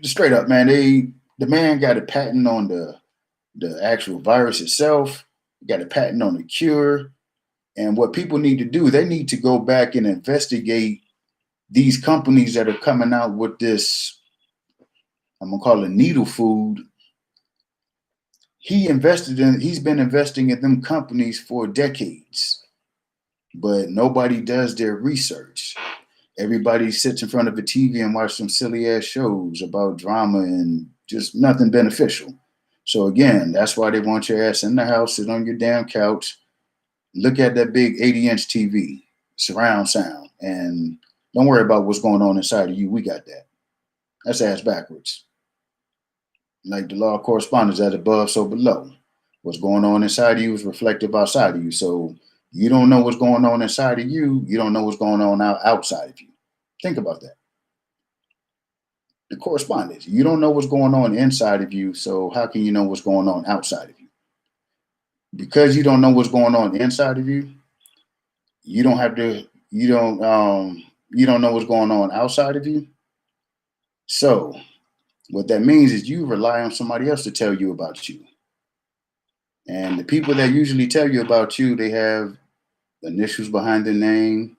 straight up, man, the man got a patent on the actual virus itself, got a patent on the cure. And what people need to do, they need to go back and investigate these companies that are coming out with this, I'm gonna call it needle food. He's been investing in them companies for decades, but nobody does their research. Everybody sits in front of a TV and watch some silly ass shows about drama and just nothing beneficial. So again, that's why they want your ass in the house, sit on your damn couch, look at that big 80-inch TV, surround sound, and don't worry about what's going on inside of you. We got that. That's ass backwards. Like the law of correspondence, as above, so below. What's going on inside of you is reflective outside of you. So you don't know what's going on inside of you. You don't know what's going on outside of you. Think about that. The correspondence. You don't know what's going on inside of you. So how can you know what's going on outside of you? Because you don't know what's going on inside of you, you don't know what's going on outside of you. So what that means is you rely on somebody else to tell you about you. And the people that usually tell you about you, they have initials behind their name.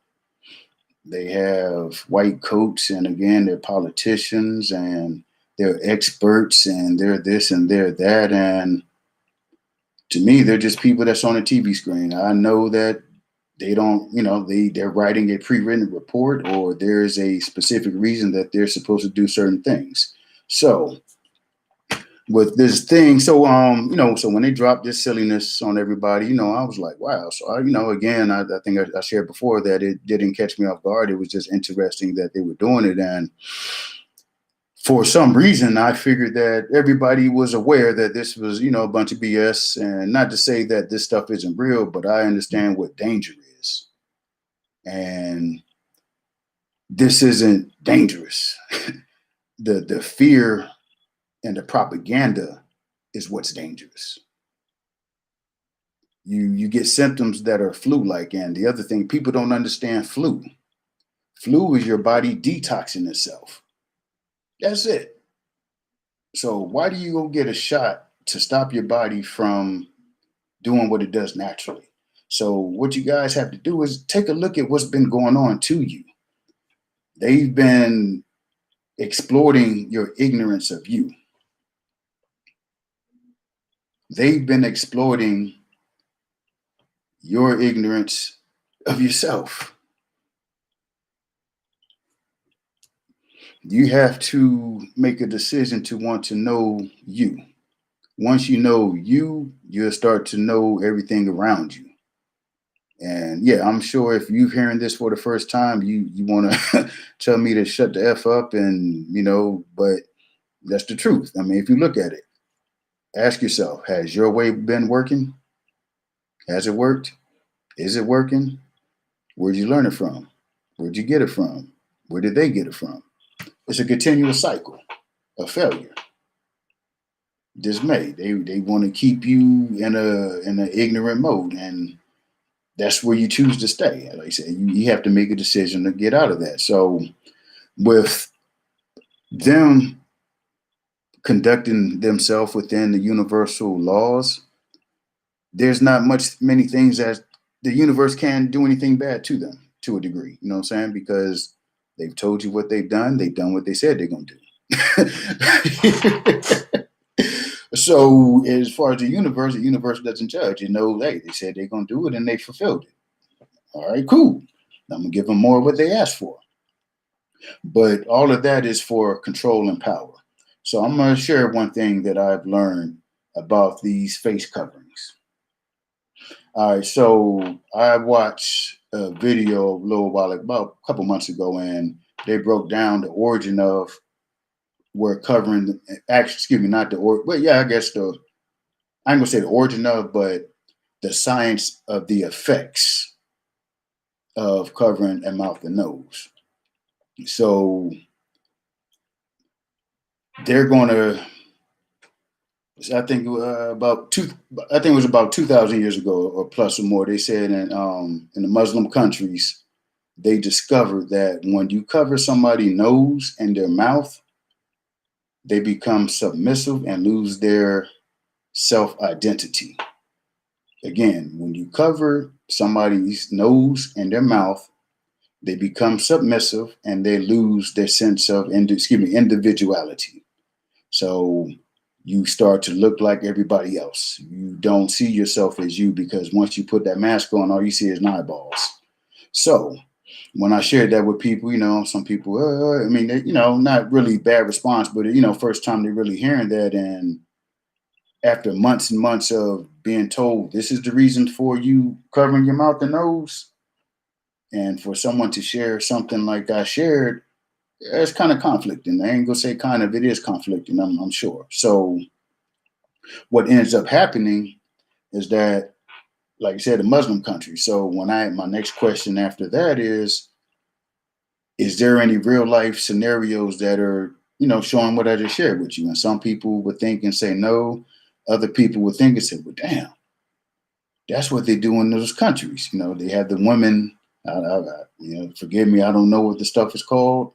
They have white coats, and again, they're politicians and they're experts and they're this and they're that. And To me, they're just people that's on a TV screen. I know that they don't, they're writing a pre-written report, or there's a specific reason that they're supposed to do certain things. So with this thing, so when they dropped this silliness on everybody, I was like, wow. So again, I think I shared before that it didn't catch me off guard. It was just interesting that they were doing it. And for some reason, I figured that everybody was aware that this was, a bunch of BS. And not to say that this stuff isn't real, but I understand what danger is. And this isn't dangerous. The fear and the propaganda is what's dangerous. You get symptoms that are flu-like. And the other thing, people don't understand flu. Flu is your body detoxing itself. That's it. So why do you go get a shot to stop your body from doing what it does naturally? So what you guys have to do is take a look at what's been going on to you. They've been exploiting your ignorance of you. They've been exploiting your ignorance of yourself. You have to make a decision to want to know you. Once you know you, you'll start to know everything around you. And yeah, I'm sure if you're hearing this for the first time, you want to tell me to shut the F up, and but that's the truth. I mean, if you look at it, ask yourself, has your way been working? Has it worked? Is it working? Where'd you learn it from? Where'd you get it from? Where did they get it from? It's a continuous cycle of failure. Dismay. They want to keep you in an ignorant mode, and that's where you choose to stay. Like I said, you have to make a decision to get out of that. So with them conducting themselves within the universal laws, there's not many things that the universe can do anything bad to them, to a degree. You know what I'm saying? Because they've told you what they've done what they said they're going to do. So as far as the universe doesn't judge. Hey, they said they're going to do it and they fulfilled it. All right, cool. I'm going to give them more of what they asked for. But all of that is for control and power. So I'm going to share one thing that I've learned about these face coverings. All right, so I watched a video a little while, about a couple months ago, and they broke down the origin of where covering, actually, excuse me, not the origin, but yeah, I guess I ain't gonna say the origin of, but the science of the effects of covering a mouth and nose. So they're going to, I think I think it was about 2,000 years ago or plus or more. They said in the Muslim countries, they discovered that when you cover somebody's nose and their mouth, they become submissive and lose their self-identity. Again, when you cover somebody's nose and their mouth, they become submissive and they lose their sense of individuality. So you start to look like everybody else. You don't see yourself as you, because once you put that mask on, all you see is eyeballs. So when I shared that with people, some people, not really bad response, but, first time they're really hearing that. And after months and months of being told this is the reason for you covering your mouth and nose, and for someone to share something like I shared, it's kind of conflicting. I ain't gonna say kind of, it is conflicting, I'm sure. So what ends up happening is that, like I said, the Muslim country. So my next question after that is there any real life scenarios that are, showing what I just shared with you? And some people would think and say no. Other people would think and say, well, damn, that's what they do in those countries. They have the women, forgive me, I don't know what the stuff is called,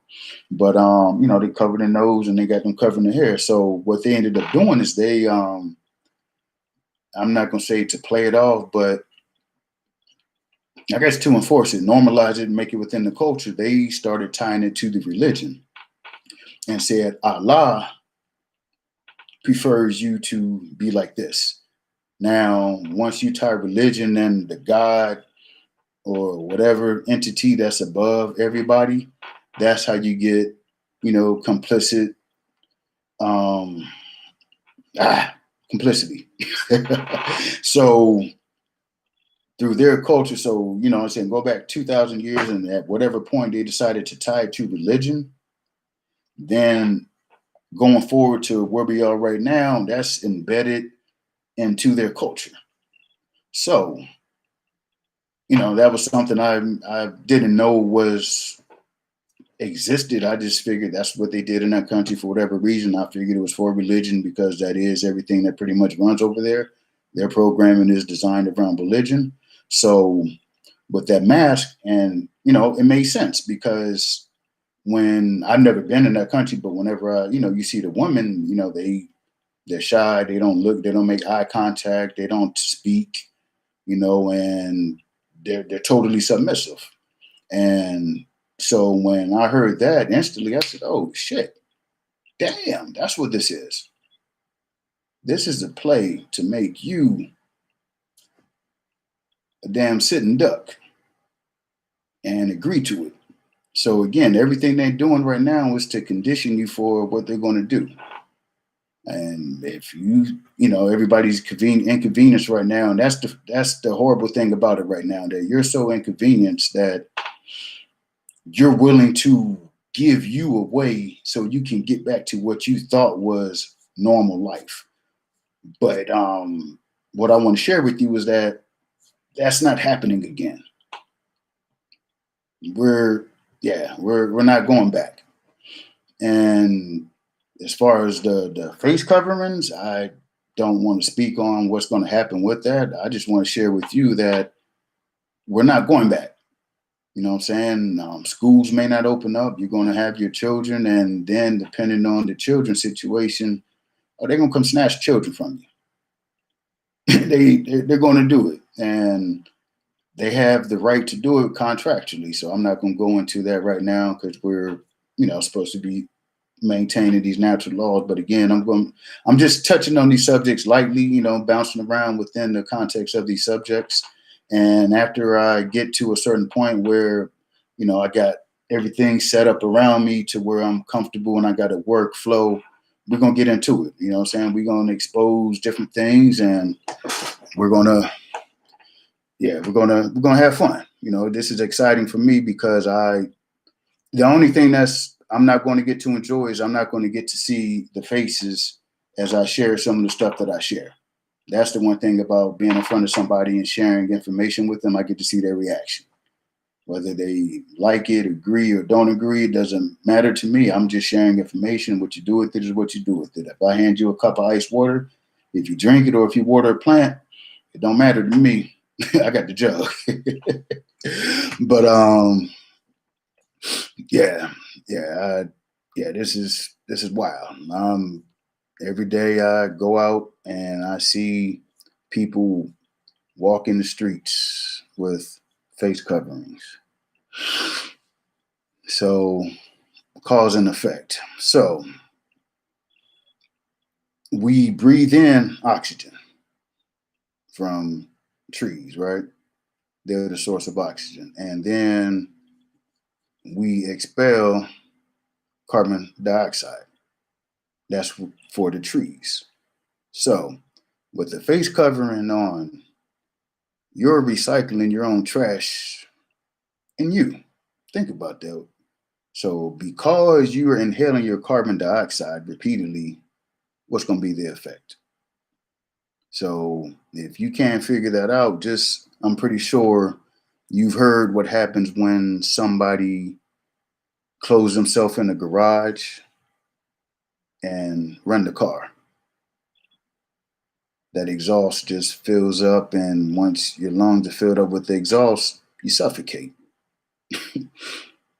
but, they cover their nose and they got them covering their hair. So what they ended up doing is they, I'm not going to say to play it off, but I guess to enforce it, normalize it, and make it within the culture, they started tying it to the religion and said, Allah prefers you to be like this. Now, once you tie religion and the God or whatever entity that's above everybody, that's how you get, complicit, um, complicity. So through their culture, so, I'm saying go back 2,000 years, and at whatever point they decided to tie it to religion, then going forward to where we are right now, that's embedded into their culture. So, that was something I didn't know was existed. I just figured that's what they did in that country for whatever reason. I figured it was for religion because that is everything that pretty much runs over there. Their programming is designed around religion. So with that mask, and it made sense because when I've never been in that country, but whenever you see the women, they're shy, they don't look, they don't make eye contact, they don't speak, and they're totally submissive. And so when I heard that, instantly I said, "Oh shit, damn, that's what this is. This is a play to make you a damn sitting duck and agree to it." So again, everything they're doing right now is to condition you for what they're going to do. And if everybody's inconvenienced right now, and that's the horrible thing about it right now, that you're so inconvenienced that you're willing to give you away so you can get back to what you thought was normal life. But what I want to share with you is that that's not happening again. We're not going back. And as far as the face coverings, I don't want to speak on what's going to happen with that. I just want to share with you that we're not going back. You know what I'm saying? Schools may not open up. You're going to have your children, and then depending on the children's situation, they're going to come snatch children from you. They're going to do it, and they have the right to do it contractually. So I'm not going to go into that right now because we're supposed to be maintaining these natural laws. But again, I'm just touching on these subjects lightly, bouncing around within the context of these subjects. And after I get to a certain point where, I got everything set up around me to where I'm comfortable and I got a workflow, we're going to get into it. You know what I'm saying? We're going to expose different things, and we're going to have fun. This is exciting for me because the only thing I'm not going to get to enjoy is I'm not going to get to see the faces as I share some of the stuff that I share. That's the one thing about being in front of somebody and sharing information with them. I get to see their reaction. Whether they like it, agree, or don't agree, it doesn't matter to me. I'm just sharing information. What you do with it is what you do with it. If I hand you a cup of ice water, if you drink it or if you water a plant, it don't matter to me. I got the jug. But this is wild. Every day I go out and I see people walk in the streets with face coverings. So, cause and effect. So, we breathe in oxygen from trees, right? They're the source of oxygen. And then we expel carbon dioxide. That's for the trees. So, with the face covering on, you're recycling your own trash in you. Think about that. So, because you are inhaling your carbon dioxide repeatedly, what's going to be the effect? So, if you can't figure that out, I'm pretty sure you've heard what happens when somebody closes himself in a garage and run the car. That exhaust just fills up, and once your lungs are filled up with the exhaust, you suffocate.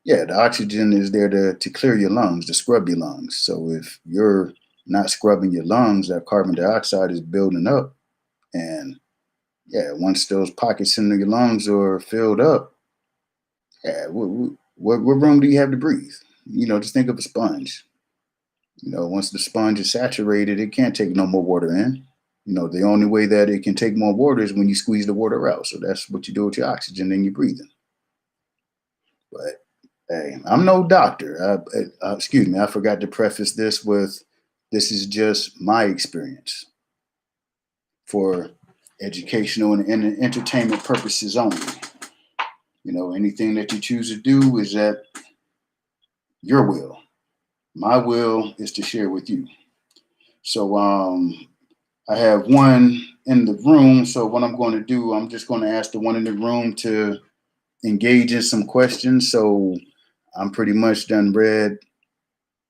Yeah, the oxygen is there to clear your lungs, to scrub your lungs. So if you're not scrubbing your lungs, that carbon dioxide is building up. And once those pockets in your lungs are filled up, what room do you have to breathe? Just think of a sponge. Once the sponge is saturated, it can't take no more water in. The only way that it can take more water is when you squeeze the water out. So that's what you do with your oxygen and your breathing. But hey, I'm no doctor. Excuse me, I forgot to preface this with this is just my experience for educational and entertainment purposes only. Anything that you choose to do is at your will. My will is to share with you. So I have one in the room. So what I'm going to do, I'm just going to ask the one in the room to engage in some questions. So I'm pretty much done read,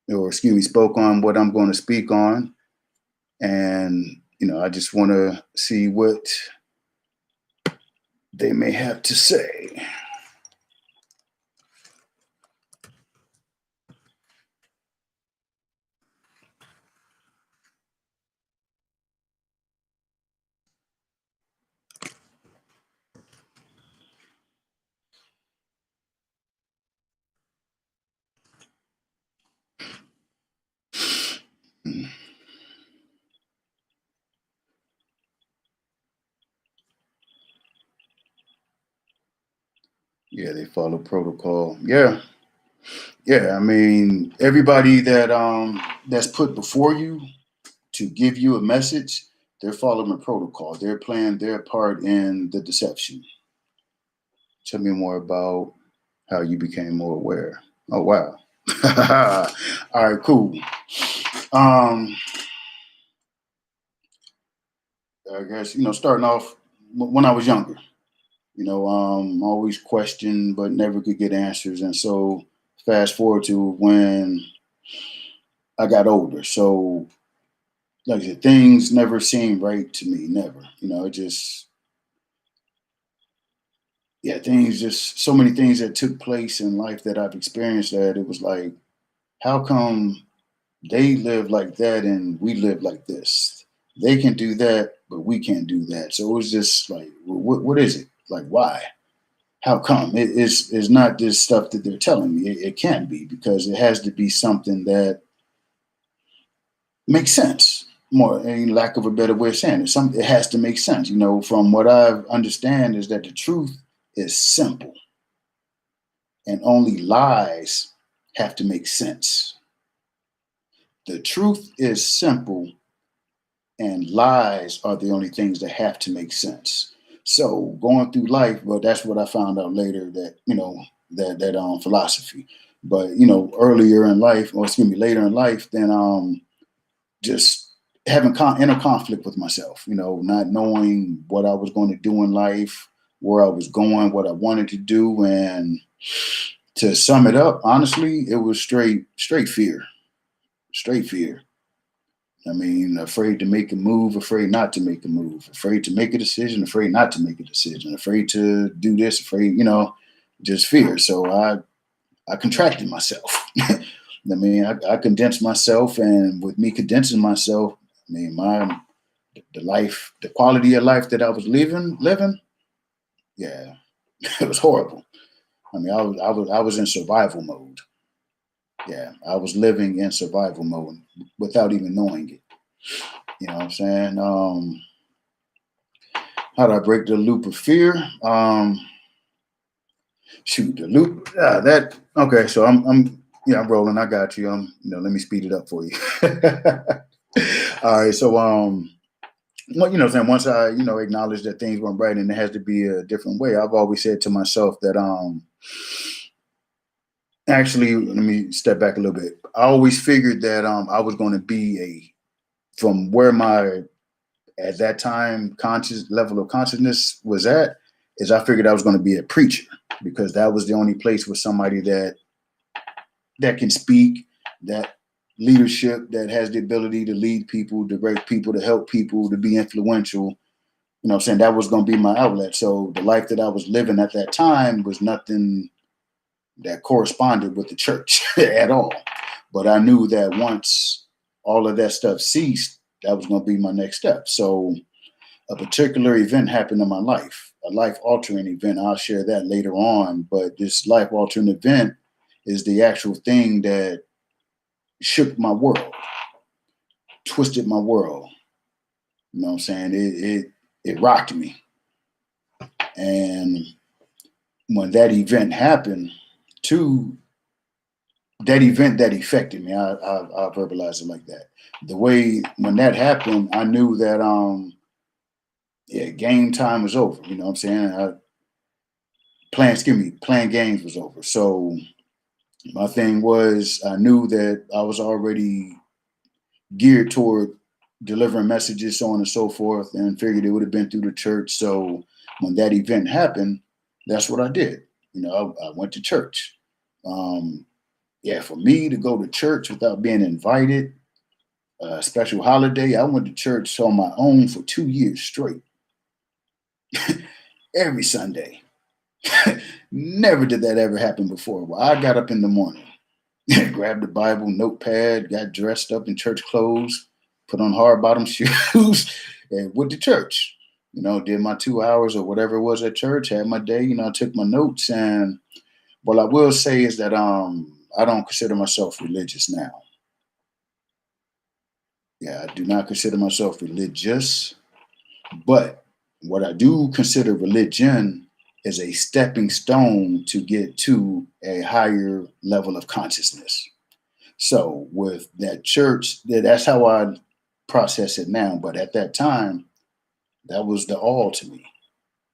or excuse me, spoke on what I'm going to speak on. And, I just want to see what they may have to say. Yeah, they follow protocol. Yeah. Yeah. I mean, everybody that's put before you to give you a message, they're following a protocol. They're playing their part in the deception. Tell me more about how you became more aware. Oh wow. All right, cool. Um, I guess starting off when I was younger. Always questioned but never could get answers, and so fast forward to when I got older. So like I said, things never seemed right to me. Never. It just yeah, things just so many things that took place in life that I've experienced that it was like, how come they live like that and we live like this? They can do that, but we can't do that. So it was just like, what is it? Like, why? How come? It's not this stuff that they're telling me. It can't be because it has to be something that makes sense. More, in lack of a better way of saying it, it has to make sense. From what I understand is that the truth is simple, and only lies have to make sense. The truth is simple, and lies are the only things that have to make sense. So going through life, well, that's what I found out later that that philosophy. But earlier in life, or excuse me, later in life, then just having inner conflict with myself. Not knowing what I was going to do in life, where I was going, what I wanted to do, and to sum it up, honestly, it was straight fear, straight fear. I mean, afraid to make a move, afraid not to make a move, afraid to make a decision, afraid not to make a decision, afraid to do this, afraid, just fear. So I contracted myself. I mean, I condensed myself, and with me condensing myself, I mean, the quality of life that I was living, yeah, it was horrible. I mean, I was in survival mode. Yeah, I was living in survival mode without even knowing it. You know what I'm saying? How do I break the loop of fear? Shoot, the loop. That okay. So I'm rolling. I got you. Let me speed it up for you. All right. So what saying, once I acknowledge that things weren't right and it has to be a different way, I've always said to myself that actually, let me step back a little bit. I always figured that I was going to be from where my at that time conscious level of consciousness was at, is I figured I was going to be a preacher because that was the only place with somebody that can speak, that leadership, that has the ability to lead people, to direct people, to help people, to be influential. What I'm saying? That was going to be my outlet. So the life that I was living at that time was nothing that corresponded with the church at all. But I knew that once all of that stuff ceased, that was going to be my next step. So a particular event happened in my life, a life altering event. I'll share that later on. But this life altering event is the actual thing that shook my world, twisted my world, You know what I'm saying? It rocked me. And when that event happened, too, that event that affected me, I verbalize it like that. The way when that happened, I knew that yeah, game time was over. You know what I'm saying? Playing games was over. So my thing was, I knew that I was already geared toward delivering messages, so on and so forth, and figured it would have been through the church. So when that event happened, that's what I did. You know, I went to church. Um, yeah, for me to go to church without being invited, a special holiday, I went to church on my own for 2 years straight, every Sunday. Never did that ever happen before. Well, I got up in the morning, grabbed the Bible, notepad, got dressed up in church clothes, put on hard bottom shoes, and went to church. You know, did my 2 hours or whatever it was at church, had my day, you know, I took my notes. And what I will say is that I don't consider myself religious now. Yeah, I do not consider myself religious, but what I do consider religion is a stepping stone to get to a higher level of consciousness. So with that church, that's how I process it now. But at that time, that was the all to me.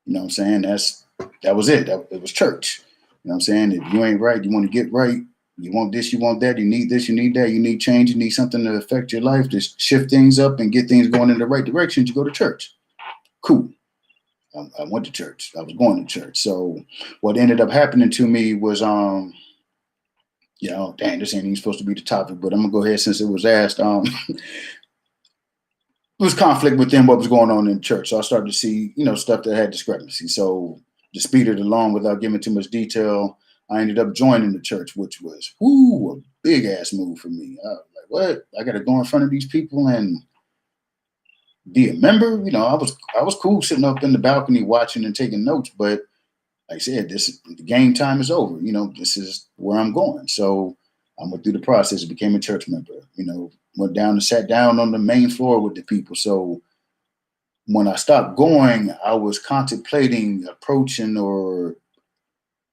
You know what I'm saying? That was it. It was church. You know what I'm saying? If you ain't right, you want to get right. You want this, you want that. You need this, you need that. You need change. You need something to affect your life. Just shift things up and get things going in the right direction. You go to church. Cool. I went to church. I was going to church. So what ended up happening to me was you know, dang, this ain't even supposed to be the topic, but I'm gonna go ahead since it was asked. It was conflict within what was going on in church. So I started to see, you know, stuff that had discrepancy. So to speed it along without giving too much detail, I ended up joining the church, which was a big ass move for me. I was like, what? I got to go in front of these people and be a member? You know, I was cool sitting up in the balcony watching and taking notes, but like I said, the game time is over. You know, this is where I'm going. So I went through the process, became a church member. You know, went down and sat down on the main floor with the people. So when I stopped going, I was contemplating approaching or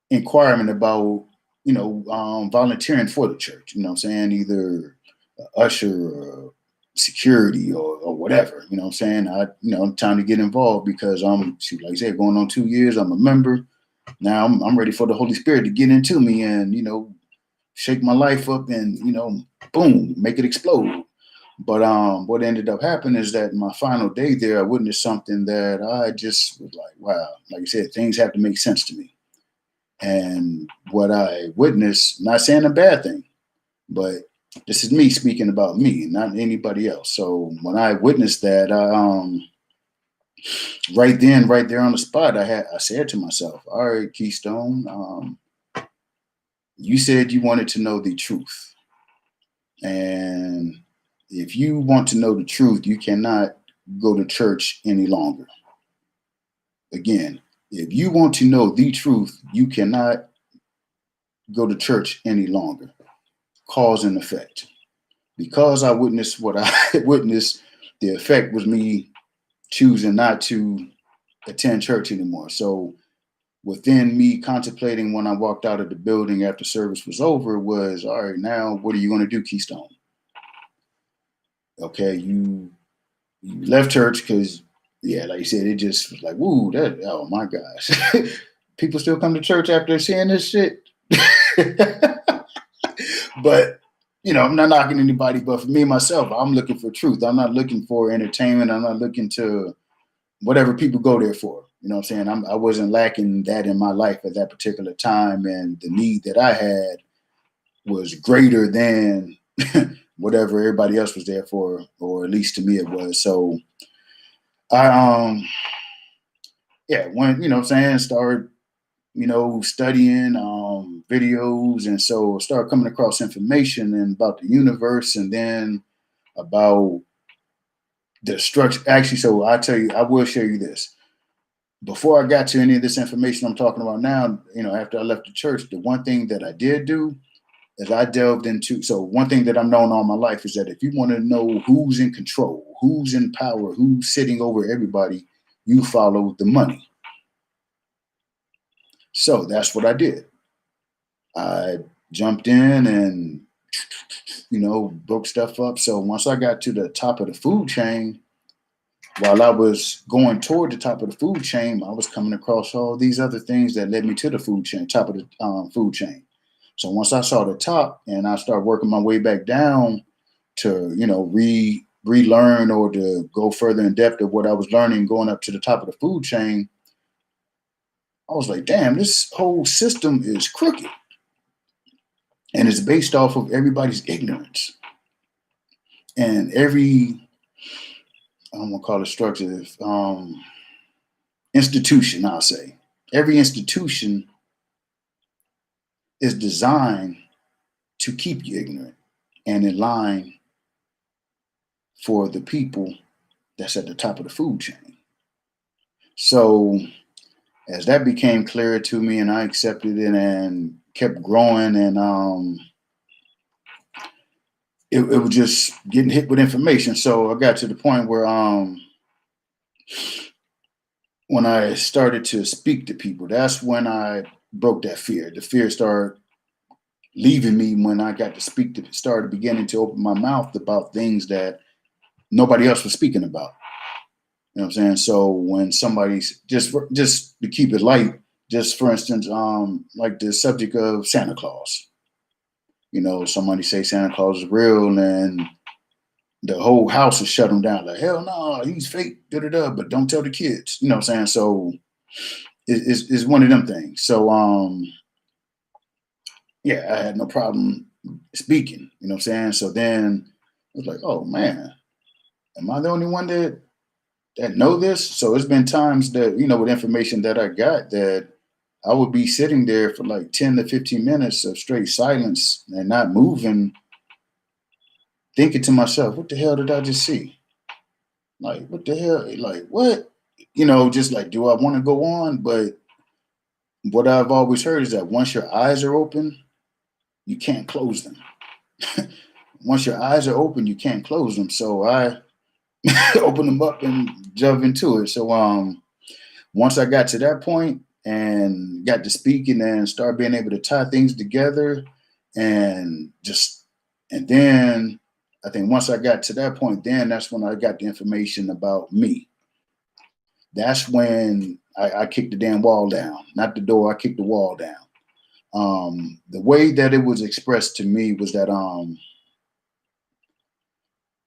inquiring about, you know, volunteering for the church. You know what I'm saying? Either a usher or security or whatever. You know what I'm saying? Time to get involved because like I said, going on 2 years, I'm a member. Now I'm ready for the Holy Spirit to get into me and, you know, shake my life up and, you know, boom, make it explode. But what ended up happening is that my final day there, I witnessed something that I just was like, wow, like I said, things have to make sense to me. And what I witnessed, not saying a bad thing, but this is me speaking about me, not anybody else. So when I witnessed that, right then, right there on the spot, I said to myself, all right, Keystone, you said you wanted to know the truth. And if you want to know the truth, you cannot go to church any longer. Again, if you want to know the truth, you cannot go to church any longer. Cause and effect. Because I witnessed what I witnessed, the effect was me choosing not to attend church anymore. So within me contemplating when I walked out of the building after service was over was, all right, now what are you going to do, Keystone? Okay, you left church because, yeah, like you said, it just was like, woo, oh my gosh. People still come to church after seeing this shit. But, you know, I'm not knocking anybody, but for me, myself, I'm looking for truth. I'm not looking for entertainment. I'm not looking to whatever people go there for. You know what I'm saying? I wasn't lacking that in my life at that particular time. And the need that I had was greater than whatever everybody else was there for, or at least to me it was. So I when, you know what I'm saying, started, you know, studying videos, and so started coming across information and about the universe and then about the structure. Actually, so I tell you, I will share you this. Before I got to any of this information I'm talking about now, you know, after I left the church, the one thing that I did do as I delved into, so one thing that I've known all my life is that if you want to know who's in control, who's in power, who's sitting over everybody, you follow the money. So that's what I did. I jumped in and, broke stuff up. So once I got to the top of the food chain, while I was going toward the top of the food chain, I was coming across all these other things that led me to the food chain, top of the food chain. So once I saw the top and I started working my way back down to, relearn or to go further in depth of what I was learning going up to the top of the food chain, I was like, damn, this whole system is crooked. And it's based off of everybody's ignorance. And every, I'm going to call it structure, institution, I'll say. Every institution is designed to keep you ignorant and in line for the people that's at the top of the food chain. So as that became clearer to me and I accepted it and kept growing, and it was just getting hit with information. So I got to the point where when I started to speak to people, that's when I broke that fear. The fear started leaving me when I got to speak to, started beginning to open my mouth about things that nobody else was speaking about. You know what I'm saying? So when somebody's just to keep it light, just for instance, like the subject of Santa Claus. Somebody say Santa Claus is real, and the whole house is shut them down. Like, hell no, he's fake, da-da-da, but don't tell the kids. You know what I'm saying? So it's one of them things. So yeah, I had no problem speaking. You know what I'm saying? So then I was like, oh man, am I the only one that know this? So it's been times that, with information that I got, that I would be sitting there for like 10 to 15 minutes of straight silence and not moving, thinking to myself, what the hell did I just see? Like, what the hell? Like, what? Just like, do I want to go on? But what I've always heard is that once your eyes are open, you can't close them. Once your eyes are open, you can't close them. So I open them up and jump into it. So once I got to that point and got to speaking and start being able to tie things together, and then I think once I got to that point, then that's when I got the information about me. That's when I kicked the damn wall down, not the door. I kicked the wall down. The way that it was expressed to me was that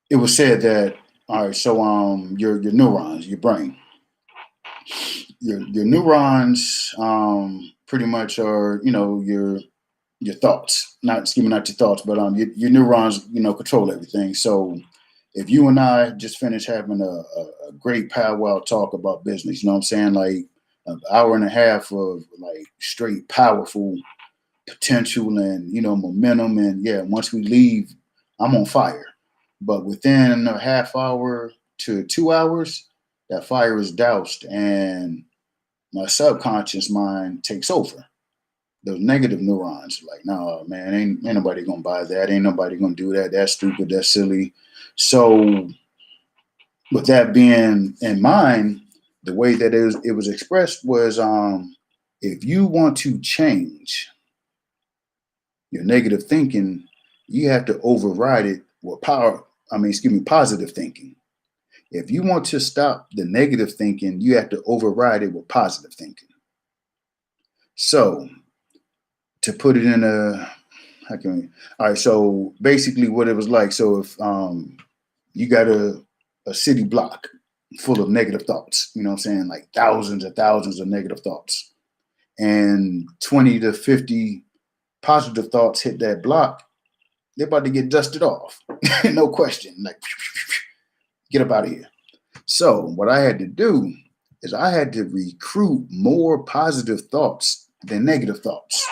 it was said that, all right, so your neurons, your brain, your neurons pretty much are, your thoughts, not your thoughts, but your neurons, control everything. So if you and I just finished having a great powwow talk about business, you know what I'm saying? Like an hour and a half of like straight powerful potential and, momentum. And yeah, once we leave, I'm on fire. But within a half hour to 2 hours, that fire is doused and my subconscious mind takes over. Those negative neurons, like, no, man, ain't nobody gonna buy that. Ain't nobody gonna do that. That's stupid. That's silly. So with that being in mind, the way that it was expressed was, if you want to change your negative thinking, you have to override it with positive thinking. If you want to stop the negative thinking, you have to override it with positive thinking. So to put it in all right, so basically what it was like, so if you got a city block full of negative thoughts, you know what I'm saying, like thousands of negative thoughts, and 20 to 50 positive thoughts hit that block, they're about to get dusted off. No question. Like, get up out of here. So what I had to do is I had to recruit more positive thoughts than negative thoughts.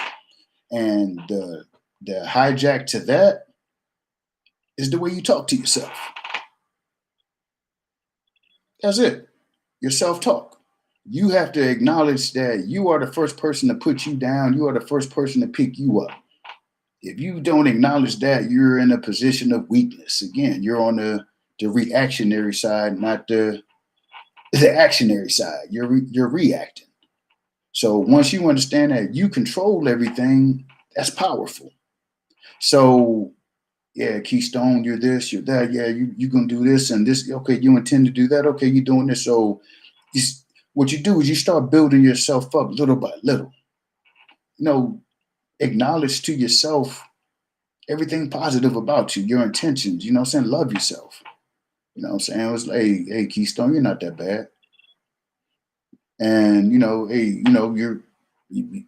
And the hijack to that is the way you talk to yourself. That's it. Your self-talk. You have to acknowledge that you are the first person to put you down. You are the first person to pick you up. If you don't acknowledge that, you're in a position of weakness. Again, you're on the reactionary side, not the actionary side. You're reacting. So once you understand that you control everything, that's powerful. So yeah, Keystone, you're this, you're that. Yeah, you gonna do this and this. Okay, you intend to do that. Okay, you're doing this. So you, what you do is you start building yourself up little by little. You know, acknowledge to yourself everything positive about you, your intentions. You know what I'm saying? Love yourself. You know what I'm saying? It was like, hey, Keystone, you're not that bad. And hey,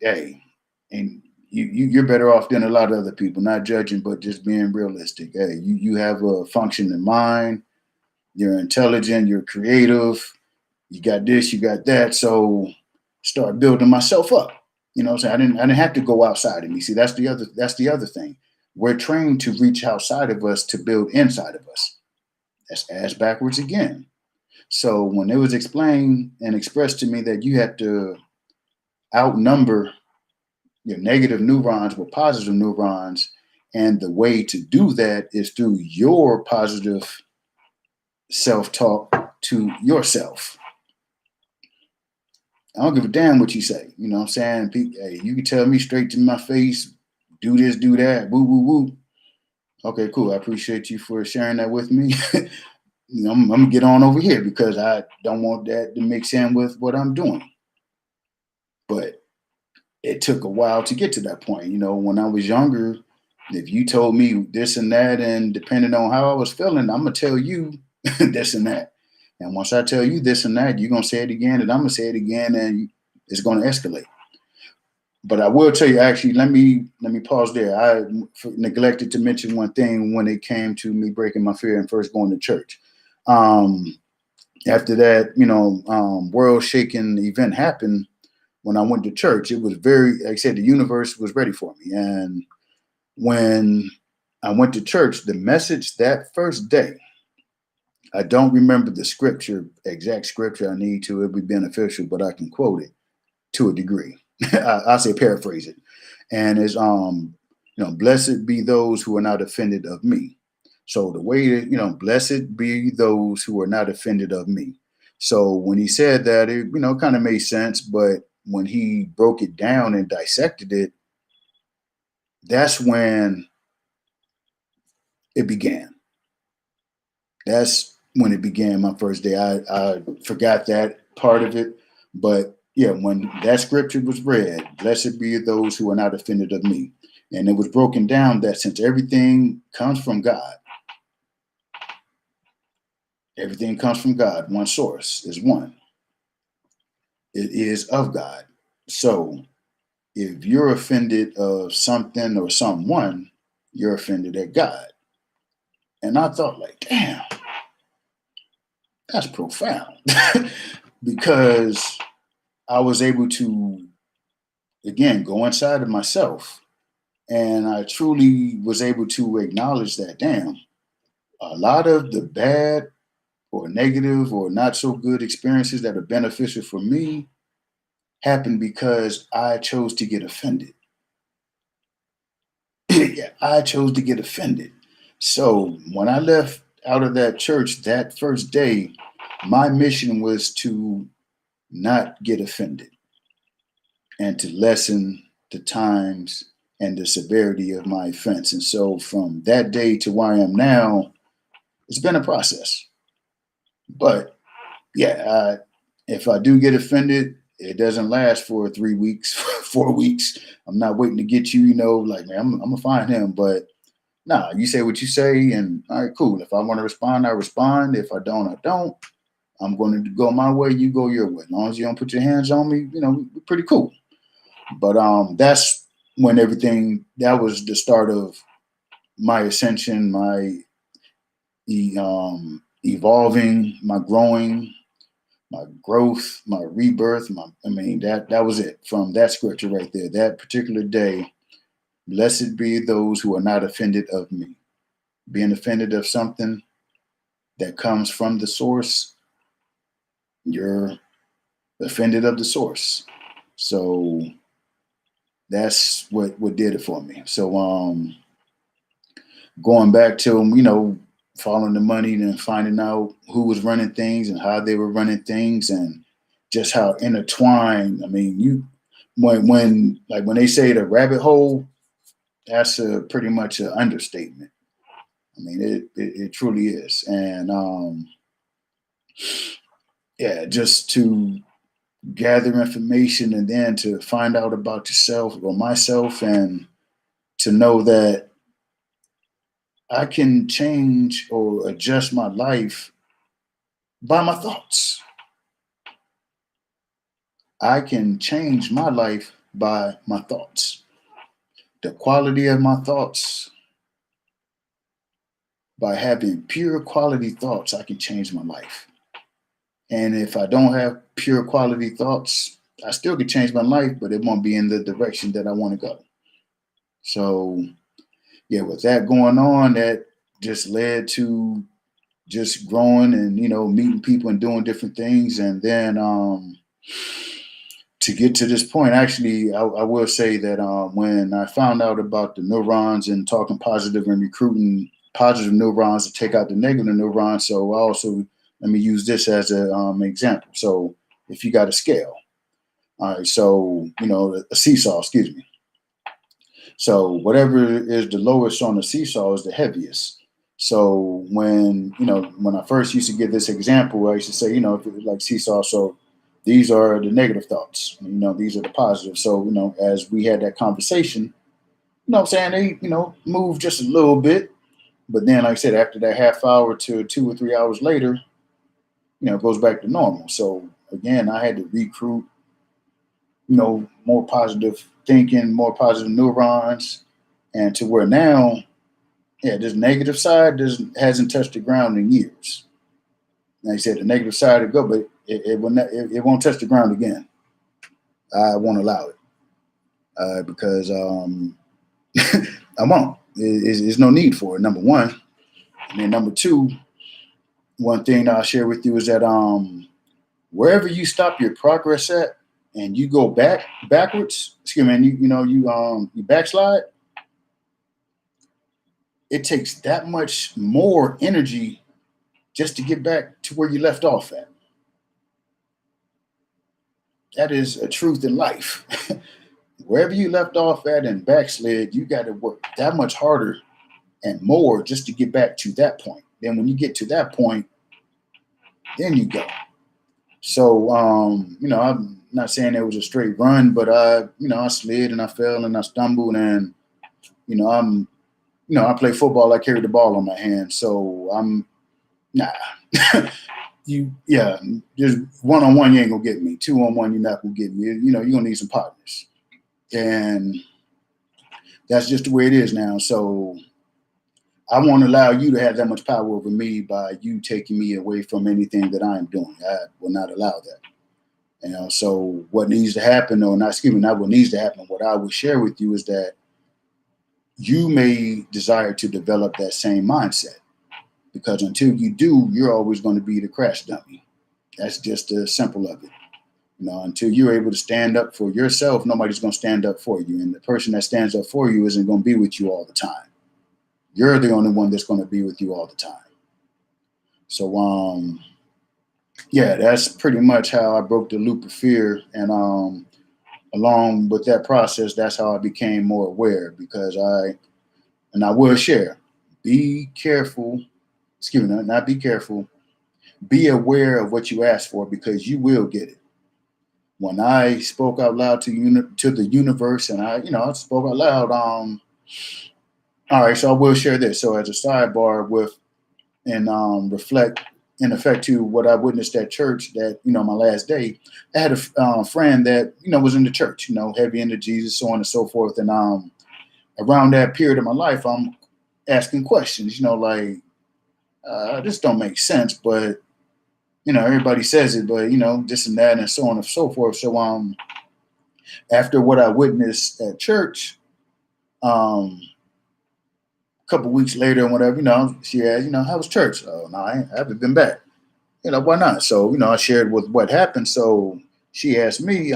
hey, and you're better off than a lot of other people. Not judging, but just being realistic. Hey, you have a functioning mind. You're intelligent. You're creative. You got this. You got that. So start building myself up. You know what I'm saying? I didn't have to go outside of me. See, that's the other thing. We're trained to reach outside of us to build inside of us. That's ass backwards again. So when it was explained and expressed to me that you had to outnumber your negative neurons with positive neurons, and the way to do that is through your positive self-talk to yourself. I don't give a damn what you say. You know what I'm saying? Hey, you can tell me straight to my face, do this, do that, woo, woo, woo. Okay, cool. I appreciate you for sharing that with me. I'm gonna get on over here because I don't want that to mix in with what I'm doing. But it took a while to get to that point. When I was younger, if you told me this and that, and depending on how I was feeling, I'm gonna tell you this and that. And once I tell you this and that, you're gonna say it again, and I'm gonna say it again, and it's gonna escalate. But I will tell you, actually, let me pause there. I neglected to mention one thing when it came to me breaking my fear and first going to church. Um, After that, world shaking event happened, when I went to church, it was very, like I said, the universe was ready for me. And when I went to church, the message that first day, I don't remember the exact scripture I need to, it'd be beneficial, but I can quote it to a degree. I'll say paraphrase it. And it's, blessed be those who are not offended of me. So the way that, blessed be those who are not offended of me. So when he said that, it, kind of made sense. But when he broke it down and dissected it, that's when it began. That's when it began my first day. I forgot that part of it. But yeah, when that scripture was read, blessed be those who are not offended of me. And it was broken down that since everything comes from God, everything comes from God. One source is one. It is of God. So if you're offended of something or someone, you're offended at God. And I thought, like, damn, that's profound. Because I was able to, again, go inside of myself. And I truly was able to acknowledge that, damn, a lot of the bad or negative or not so good experiences that are beneficial for me happened because I chose to get offended. Yeah, I chose to get offended. So when I left out of that church that first day, my mission was to not get offended and to lessen the times and the severity of my offense. And so from that day to where I am now, it's been a process. But yeah, if I do get offended, it doesn't last for 3 weeks, 4 weeks. I'm not waiting to get you, like, man, I'm going to find him. But nah, you say what you say, and all right, cool. If I want to respond, I respond. If I don't, I don't. I'm going to go my way, you go your way. As long as you don't put your hands on me, we're pretty cool. But that's when that was the start of my ascension, my evolving, my growing, my growth, my rebirth. That was it from that scripture right there. That particular day, blessed be those who are not offended of me. Being offended of something that comes from the source, you're offended of the source. So that's what did it for me. So going back to, following the money and finding out who was running things and how they were running things and just how intertwined. I mean, when they say the rabbit hole, that's pretty much an understatement. I mean, it truly is. And yeah, just to gather information and then to find out about yourself or myself, and to know that I can change or adjust my life by my thoughts. I can change my life by my thoughts. The quality of my thoughts, by having pure quality thoughts, I can change my life. And if I don't have pure quality thoughts, I still can change my life, but it won't be in the direction that I want to go. So, yeah, with that going on, that just led to just growing and, meeting people and doing different things. And then to get to this point, actually, I will say that when I found out about the neurons and talking positive and recruiting positive neurons to take out the negative neurons, so I also, let me use this as an example. So if you got a scale, all right, so, a seesaw, excuse me. So whatever is the lowest on the seesaw is the heaviest. So when I first used to give this example, I used to say, if it was like seesaw, so these are the negative thoughts, these are the positive. So, as we had that conversation, I'm saying, they, move just a little bit. But then, like I said, after that half hour to 2 or 3 hours later, it goes back to normal. So again, I had to recruit, more positive thinking, more positive neurons, and to where now, yeah, this negative side hasn't touched the ground in years. Like I said, the negative side will go, but it won't touch the ground again. I won't allow it because I won't. There's no need for it. Number one, and then number two, one thing I'll share with you is that wherever you stop your progress at, and you go backwards, excuse me, and you backslide, it takes that much more energy just to get back to where you left off at. That is a truth in life. Wherever you left off at and backslid, you got to work that much harder and more just to get back to that point. Then when you get to that point, then you go. So, I'm not saying it was a straight run, but I slid and I fell and I stumbled, and, I play football. I carry the ball on my hand. So nah, just 1-on-1, you ain't gonna get me. 2-on-1, you're not gonna get me. You're gonna need some partners. And that's just the way it is now. So I won't allow you to have that much power over me by you taking me away from anything that I'm doing. I will not allow that. So what needs to happen, or not, excuse me, not what needs to happen, what I would share with you is that you may desire to develop that same mindset, because until you do, you're always going to be the crash dummy. That's just the simple of it. Until you're able to stand up for yourself, nobody's going to stand up for you. And the person that stands up for you isn't going to be with you all the time. You're the only one that's going to be with you all the time. So, yeah, that's pretty much how I broke the loop of fear. And along with that process, that's how I became more aware, because I will share, be careful, excuse me, not be careful, be aware of what you ask for, because you will get it. When I spoke out loud to the universe, and I spoke out loud. All right, so I will share this. So as a sidebar reflect in effect to what I witnessed at church, that my last day, I had a friend that was in the church, heavy into Jesus, so on and so forth. And around that period of my life, I'm asking questions, like this don't make sense, but everybody says it, but this and that and so on and so forth. So after what I witnessed at church, a couple weeks later and whatever, she asked, how was church? Oh, no, I haven't been back. Why not? So, I shared with what happened. So she asked me,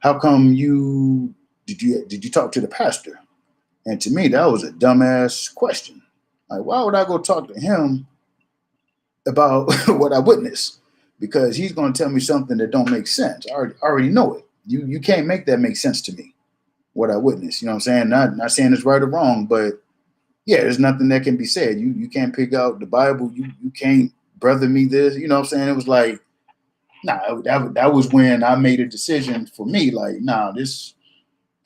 how come did you talk to the pastor? And to me, that was a dumbass question. Like, why would I go talk to him about what I witnessed? Because he's going to tell me something that don't make sense. I already know it. You can't make that make sense to me, what I witnessed. You know what I'm saying? Not saying it's right or wrong, but yeah, there's nothing that can be said. You can't pick out the Bible. You can't brother me this. You know what I'm saying? It was like, nah, that was when I made a decision for me. Like, nah,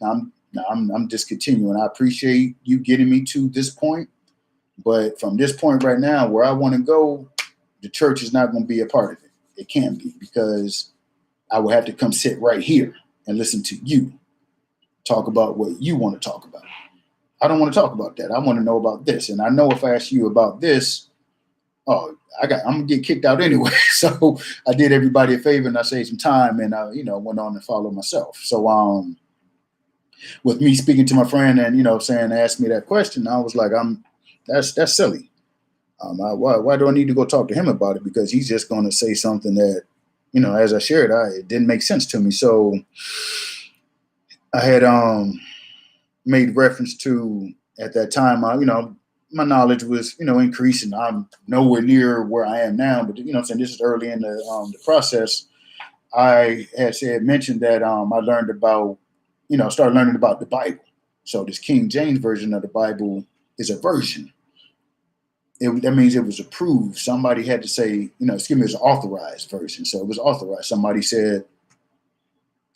I'm discontinuing. I appreciate you getting me to this point, but from this point right now, where I want to go, the church is not going to be a part of it. It can't be, because I will have to come sit right here and listen to you talk about what you want to talk about. I don't want to talk about that. I want to know about this. And I know if I ask you about this, oh, I'm gonna get kicked out anyway. So I did everybody a favor and I saved some time, and I, went on and followed myself. So with me speaking to my friend and saying, ask me that question, I was like, that's silly. Why do I need to go talk to him about it? Because he's just going to say something that, as I shared, it didn't make sense to me. So I had made reference to, at that time, my knowledge was, increasing. I'm nowhere near where I am now, but saying this is early in the process. I had mentioned that I learned about, started learning about the Bible. So this King James version of the Bible is a version. That means it was approved. Somebody had to say, it's an authorized version. So it was authorized. Somebody said,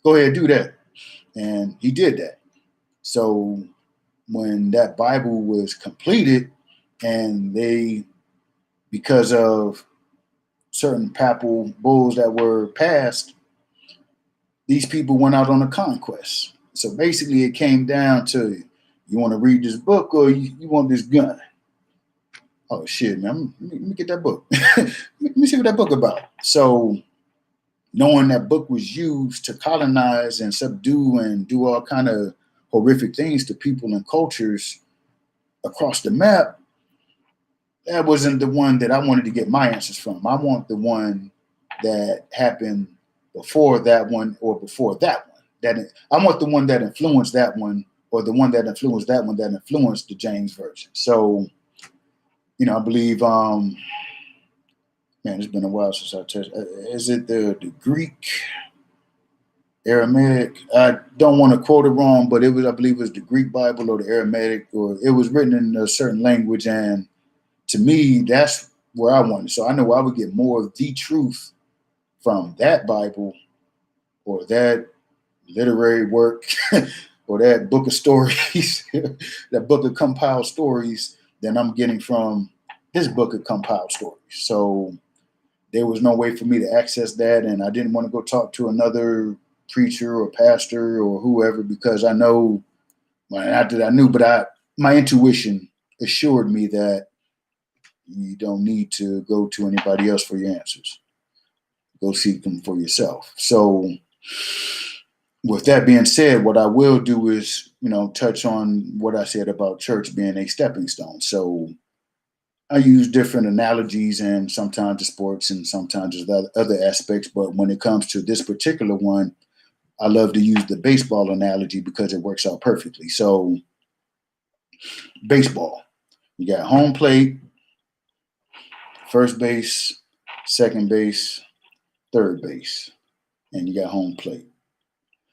go ahead, do that. And he did that. So when that Bible was completed, and because of certain papal bulls that were passed, these people went out on a conquest. So basically it came down to, you want to read this book or you want this gun? Oh shit, man, let me get that book. let me see what that book about. So knowing that book was used to colonize and subdue and do all kind of horrific things to people and cultures across the map, that wasn't the one that I wanted to get my answers from. I want the one that happened before that one or before that one. I want the one that influenced that one, or the one that influenced that one that influenced the James version. So, I believe, man, it's been a while since I touched. Is it the Greek, Aramaic? I don't want to quote it wrong, but I believe it was the Greek Bible or the Aramaic, or it was written in a certain language. And to me, that's where I wanted. So I know I would get more of the truth from that Bible or that literary work or that book of stories, that book of compiled stories, than I'm getting from this book of compiled stories. So there was no way for me to access that. And I didn't want to go talk to another preacher or pastor or whoever, because I know, well, not that I knew, but my intuition assured me that you don't need to go to anybody else for your answers. Go seek them for yourself. So with that being said, what I will do is, touch on what I said about church being a stepping stone. So I use different analogies, and sometimes the sports and sometimes there's other aspects. But when it comes to this particular one, I love to use the baseball analogy because it works out perfectly. So baseball, you got home plate, first base, second base, third base, and you got home plate.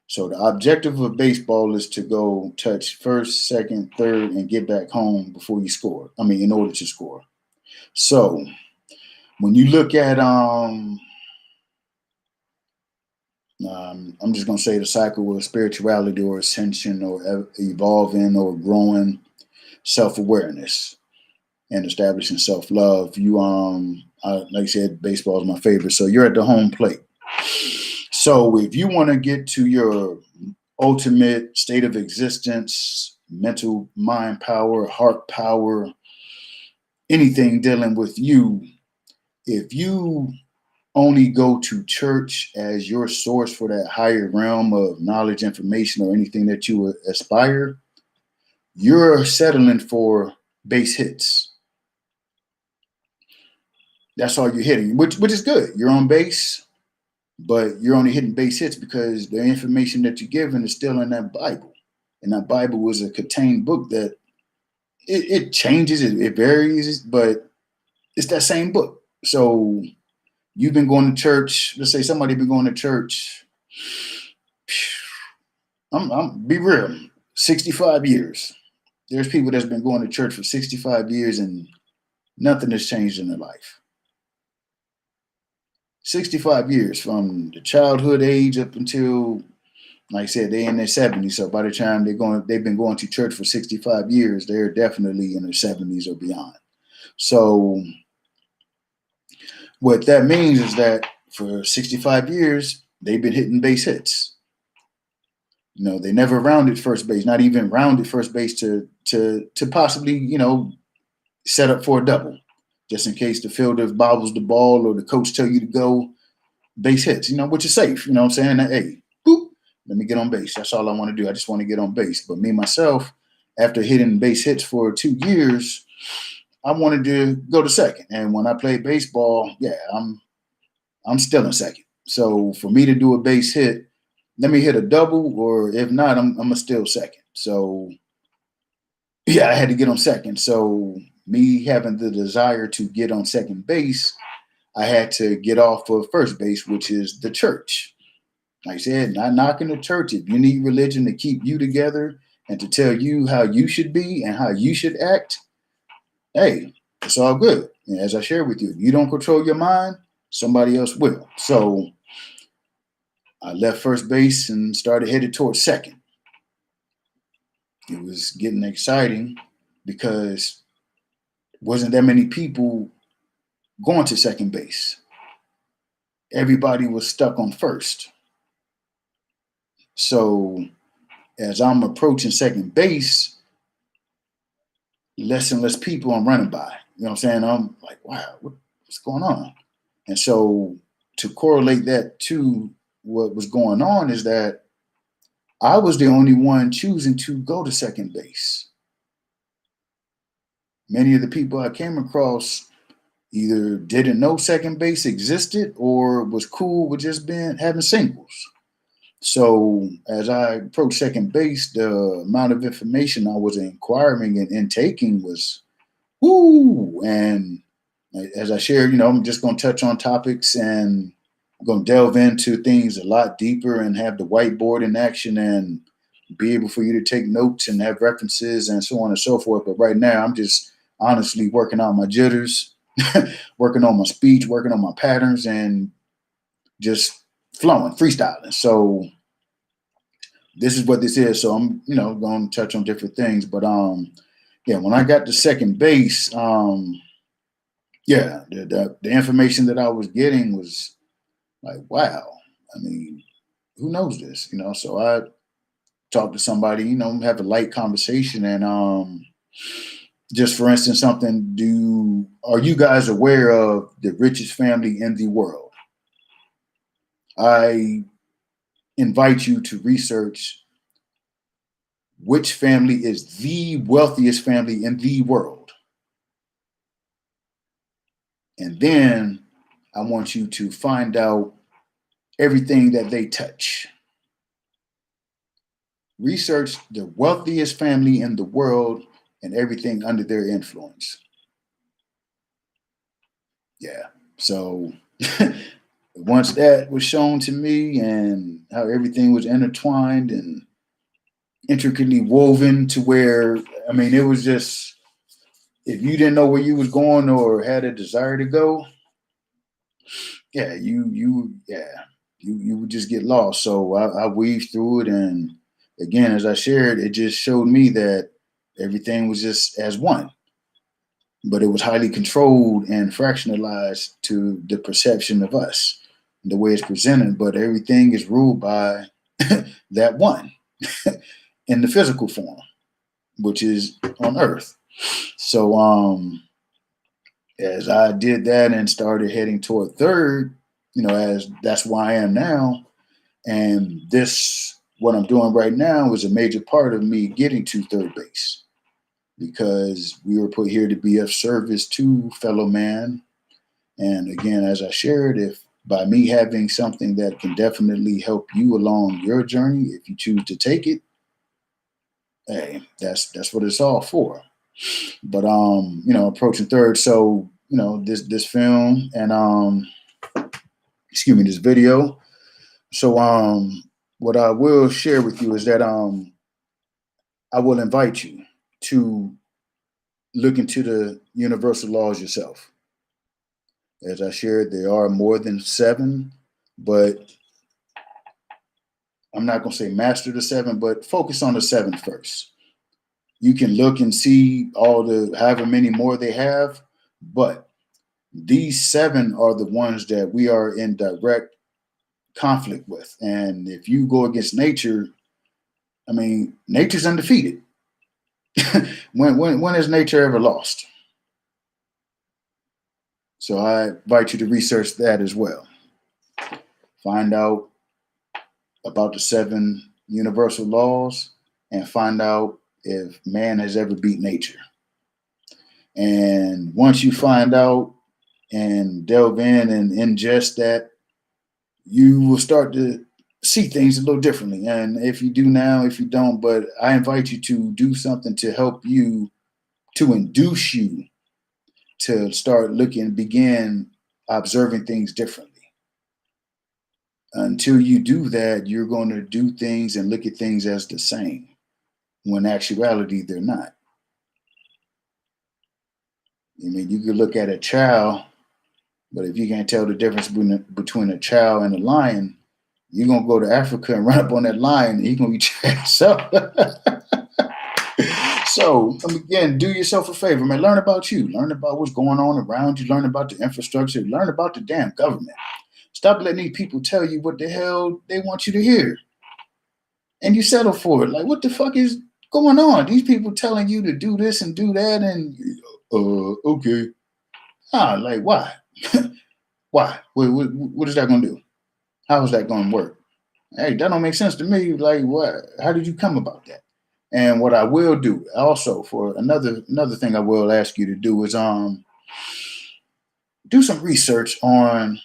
So the objective of baseball is to go touch first, second, third, and get back home before you score. In order to score. So when you look at, I'm just going to say the cycle of spirituality or ascension or evolving or growing self-awareness and establishing self-love. Like I said, baseball is my favorite. So you're at the home plate. So if you want to get to your ultimate state of existence, mental, mind power, heart power, anything dealing with you, if you only go to church as your source for that higher realm of knowledge, information, or anything that you aspire, you're settling for base hits. That's all you're hitting, which is good. You're on base. but you're only hitting base hits because the information that you're given is still in that Bible. And that Bible was a contained book that it changes, it varies, but it's that same book. So you've been going to church. Let's say somebody been going to church. I'm be real, 65 years. There's people that's been going to church for 65 years and nothing has changed in their life. 65 years from the childhood age up until, like I said, they're in their 70s. So by the time they've been going to church for 65 years, they're definitely in their 70s or beyond. So what that means is that for 65 years, they've been hitting base hits. They never rounded first base, not even rounded first base to possibly, set up for a double, just in case the fielder bobbles the ball or the coach tell you to go. Base hits, which is safe. You know what I'm saying? Hey, boop, let me get on base. That's all I want to do. I just want to get on base. But me, myself, after hitting base hits for 2 years, I wanted to go to second. And when I played baseball, yeah, I'm still in second. So for me to do a base hit, let me hit a double, or if not, I'm a still second. So yeah, I had to get on second. So me having the desire to get on second base, I had to get off of first base, which is the church. Like I said, not knocking the church. If you need religion to keep you together and to tell you how you should be and how you should act, hey, it's all good. And as I shared with you, if you don't control your mind, somebody else will. So I left first base and started headed towards second. It was getting exciting because wasn't that many people going to second base. Everybody was stuck on first. So as I'm approaching second base, less and less people I'm running by. You know what I'm saying? I'm like, wow, what's going on? And so to correlate that to what was going on is that I was the only one choosing to go to second base. Many of the people I came across either didn't know second base existed or was cool with just having singles. So as I approached second base, the amount of information I was inquiring and taking was woo. And as I shared, I'm just going to touch on topics and I'm going to delve into things a lot deeper and have the whiteboard in action and be able for you to take notes and have references and so on and so forth. But right now, I'm just honestly working on my jitters, working on my speech, working on my patterns, and just flowing, freestyling. So this is what this is. So I'm, going to touch on different things. But yeah, when I got to second base, yeah, the information that I was getting was like, wow. I mean, who knows this? So I talked to somebody, have a light conversation, and just for instance, are you guys aware of the richest family in the world? I invite you to research which family is the wealthiest family in the world. And then I want you to find out everything that they touch. Research the wealthiest family in the world and everything under their influence. Yeah. So once that was shown to me and how everything was intertwined and intricately woven to where, I mean, it was just, if you didn't know where you was going or had a desire to go, yeah, you would just get lost. So I weaved through it, and again, as I shared, it just showed me that everything was just as one, but it was highly controlled and fractionalized to the perception of us, the way it's presented. But everything is ruled by that one in the physical form, which is on Earth. So as I did that and started heading toward third, as that's why I am now. And what I'm doing right now is a major part of me getting to third base because we were put here to be of service to fellow man. And again, as I shared, if by me having something that can definitely help you along your journey, if you choose to take it, hey, that's what it's all for. But approaching third, so this film and excuse me, this video. So what I will share with you is that I will invite you to look into the universal laws yourself. As I shared, there are more than 7, but I'm not going to say master the 7, but focus on the 7 first. You can look and see all the however many more they have, but these 7 are the ones that we are in direct conflict with. And if you go against nature, I mean, nature's undefeated. when has nature ever lost? So I invite you to research that as well. Find out about the 7 universal laws and find out if man has ever beat nature. And once you find out and delve in and ingest that, you will start to see things a little differently. And if you do now, if you don't, but I invite you to do something to help you, to induce you to start looking, begin observing things differently. Until you do that, you're going to do things and look at things as the same, when in actuality, they're not. I mean, you could look at a child, but if you can't tell the difference between a child and a lion, you're going to go to Africa and run up on that lion and he's going to eat your ass up. So, again, do yourself a favor, man. Learn about you. Learn about what's going on around you. Learn about the infrastructure. Learn about the damn government. Stop letting these people tell you what the hell they want you to hear. And you settle for it. Like, what the fuck is going on? These people telling you to do this and do that and, okay. Like, why? Why? What is that going to do? How is that going to work? Hey, that don't make sense to me. Like, what? How did you come about that? And what I will do also, for another thing I will ask you to do is do some research on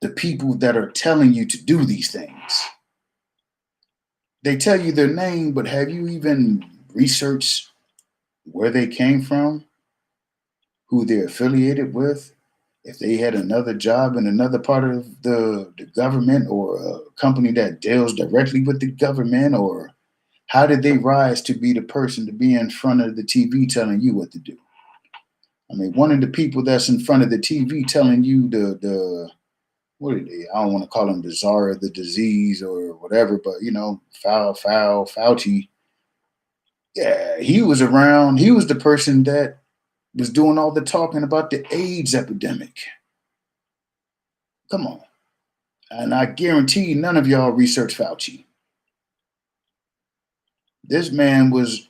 the people that are telling you to do these things. They tell you their name, but have you even researched where they came from, who they're affiliated with, if they had another job in another part of the government or a company that deals directly with the government, or how did they rise to be the person to be in front of the TV telling you what to do? I mean, one of the people that's in front of the TV telling you the what are they? I don't want to call him the czar of the disease or whatever, but Fauci. Yeah, he was around. He was the person that was doing all the talking about the AIDS epidemic. Come on. And I guarantee none of y'all research Fauci. This man was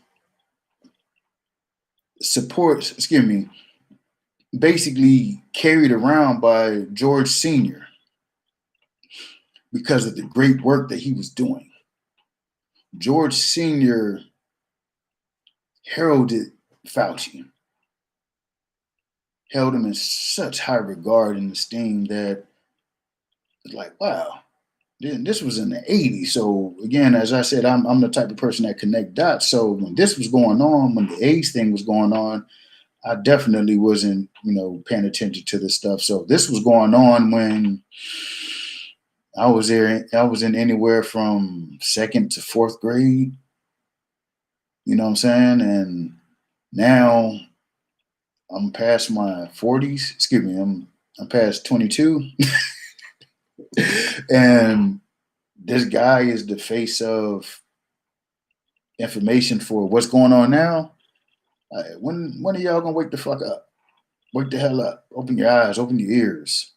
basically carried around by George Sr. because of the great work that he was doing. George Sr. heralded Fauci, held him in such high regard and esteem that it's like, wow, this was in the 80s. So again, as I said, I'm the type of person that connect dots. So when this was going on, when the AIDS thing was going on, I definitely wasn't, paying attention to this stuff. So this was going on when I was there. I was in anywhere from 2nd to 4th grade. You know what I'm saying? And now I'm past my 40s. Excuse me, I'm past 22. And this guy is the face of information for what's going on now. When are y'all gonna wake the fuck up? Wake the hell up. Open your eyes, open your ears.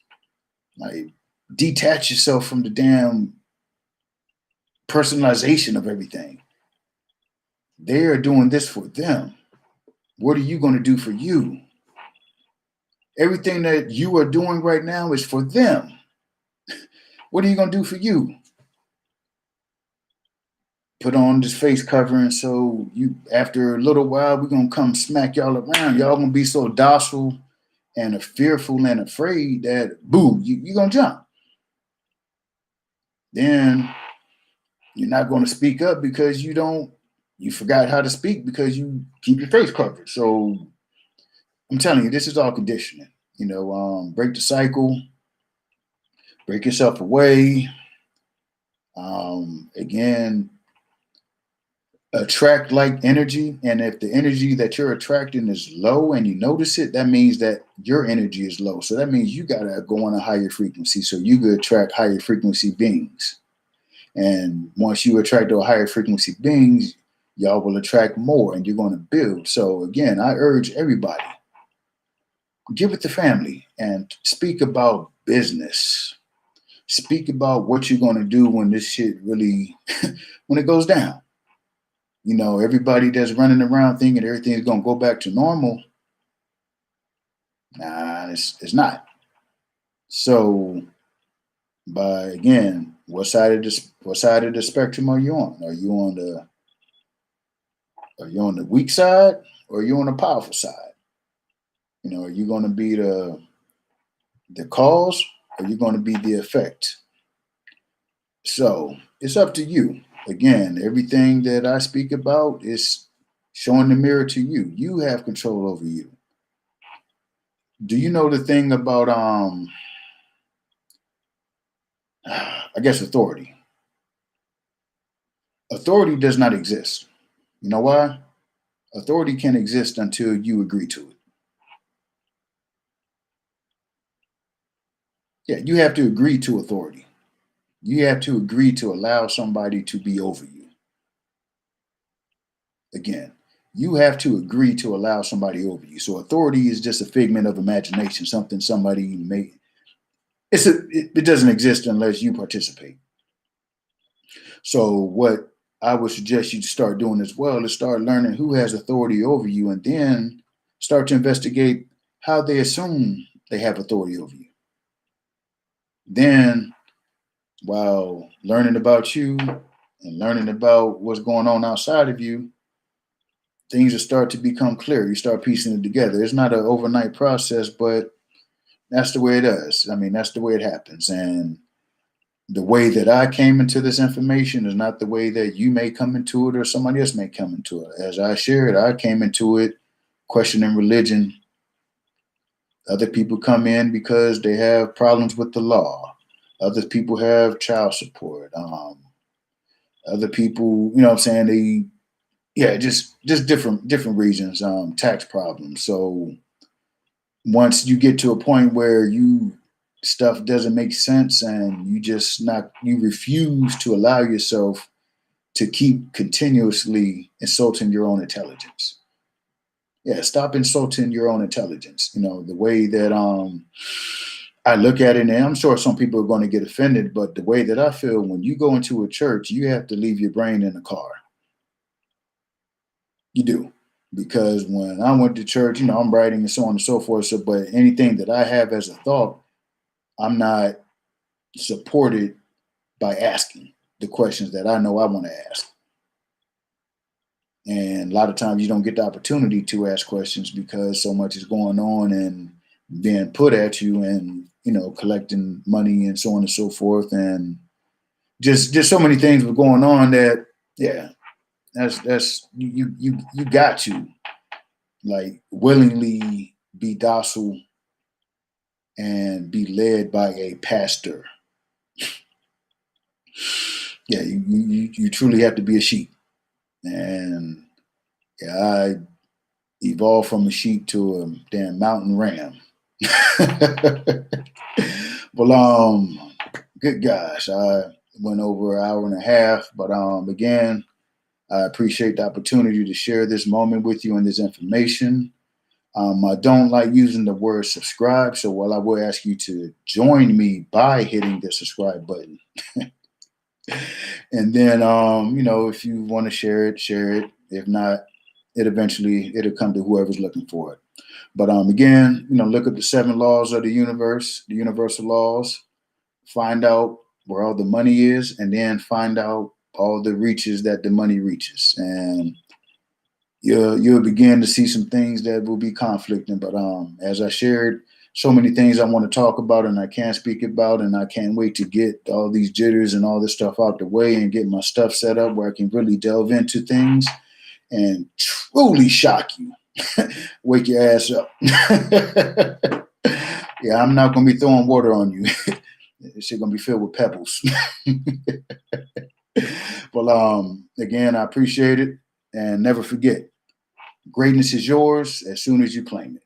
Like, detach yourself from the damn personalization of everything. They are doing this for them. What are you going to do for you? Everything that you are doing right now is for them. What are you going to do for you? Put on this face covering so you, after a little while, we're going to come smack y'all around. Y'all going to be so docile and are fearful and afraid that, boo, you're going to jump. Then you're not going to speak up because you forgot how to speak because you keep your face covered. So I'm telling you, this is all conditioning. Break the cycle, break yourself away. Again, attract like energy. And if the energy that you're attracting is low and you notice it, that means that your energy is low. So that means you got to go on a higher frequency so you could attract higher frequency beings. And once you attract those higher frequency beings, y'all will attract more and you're going to build. So again, I urge everybody, give it to family and speak about business. Speak about what you're going to do when this shit really, when it goes down. Everybody that's running around thinking everything's going to go back to normal. Nah, it's not. So, again, what side of the spectrum are you on? Are you on the weak side or are you on the powerful side? Are you going to be the cause or are you going to be the effect? So it's up to you. Again, everything that I speak about is showing the mirror to you. You have control over you. Do you know the thing about I guess authority? Authority does not exist. You know why? Authority can't exist until you agree to it. Yeah, you have to agree to authority. You have to agree to allow somebody to be over you. Again, you have to agree to allow somebody over you. So authority is just a figment of imagination, something somebody may. It doesn't exist unless you participate. So what I would suggest you to start doing as well is start learning who has authority over you, and then start to investigate how they assume they have authority over you. Then, while learning about you and learning about what's going on outside of you, things will start to become clear. You start piecing it together. It's not an overnight process, but that's the way it is. I mean, that's the way it happens. And the way that I came into this information is not the way that you may come into it or somebody else may come into it. As I shared, I came into it questioning religion. Other people come in because they have problems with the law. Other people have child support. Other people, what I'm saying, just different reasons, tax problems. So once you get to a point where stuff doesn't make sense and you refuse to allow yourself to keep continuously insulting your own intelligence. Yeah, stop insulting your own intelligence. The way that I look at it, and I'm sure some people are going to get offended, but the way that I feel, when you go into a church, you have to leave your brain in the car. You do. Because when I went to church, I'm writing and so on and so forth. So, but anything that I have as a thought, I'm not supported by asking the questions that I know I want to ask. And a lot of times you don't get the opportunity to ask questions because so much is going on and being put at you, and collecting money and so on and so forth, and just so many things were going on that, yeah, that's you got to, like, willingly be docile and be led by a pastor. Yeah, you truly have to be a sheep. And yeah, I evolved from a sheep to a damn mountain ram. Well, good gosh, I went over an hour and a half, but again, I appreciate the opportunity to share this moment with you and this information. I don't like using the word subscribe, so while I will ask you to join me by hitting the subscribe button. And then, if you want to share it, share it. If not, it'll come to whoever's looking for it. But again, look at the 7 laws of the universe, the universal laws. Find out where all the money is, and then find out all the reaches that the money reaches. And you'll begin to see some things that will be conflicting. But as I shared, so many things I want to talk about and I can't speak about, and I can't wait to get all these jitters and all this stuff out the way and get my stuff set up where I can really delve into things and truly shock you, wake your ass up. Yeah, I'm not gonna be throwing water on you. This shit gonna be filled with pebbles. Well, again, I appreciate it, and never forget, greatness is yours as soon as you claim it.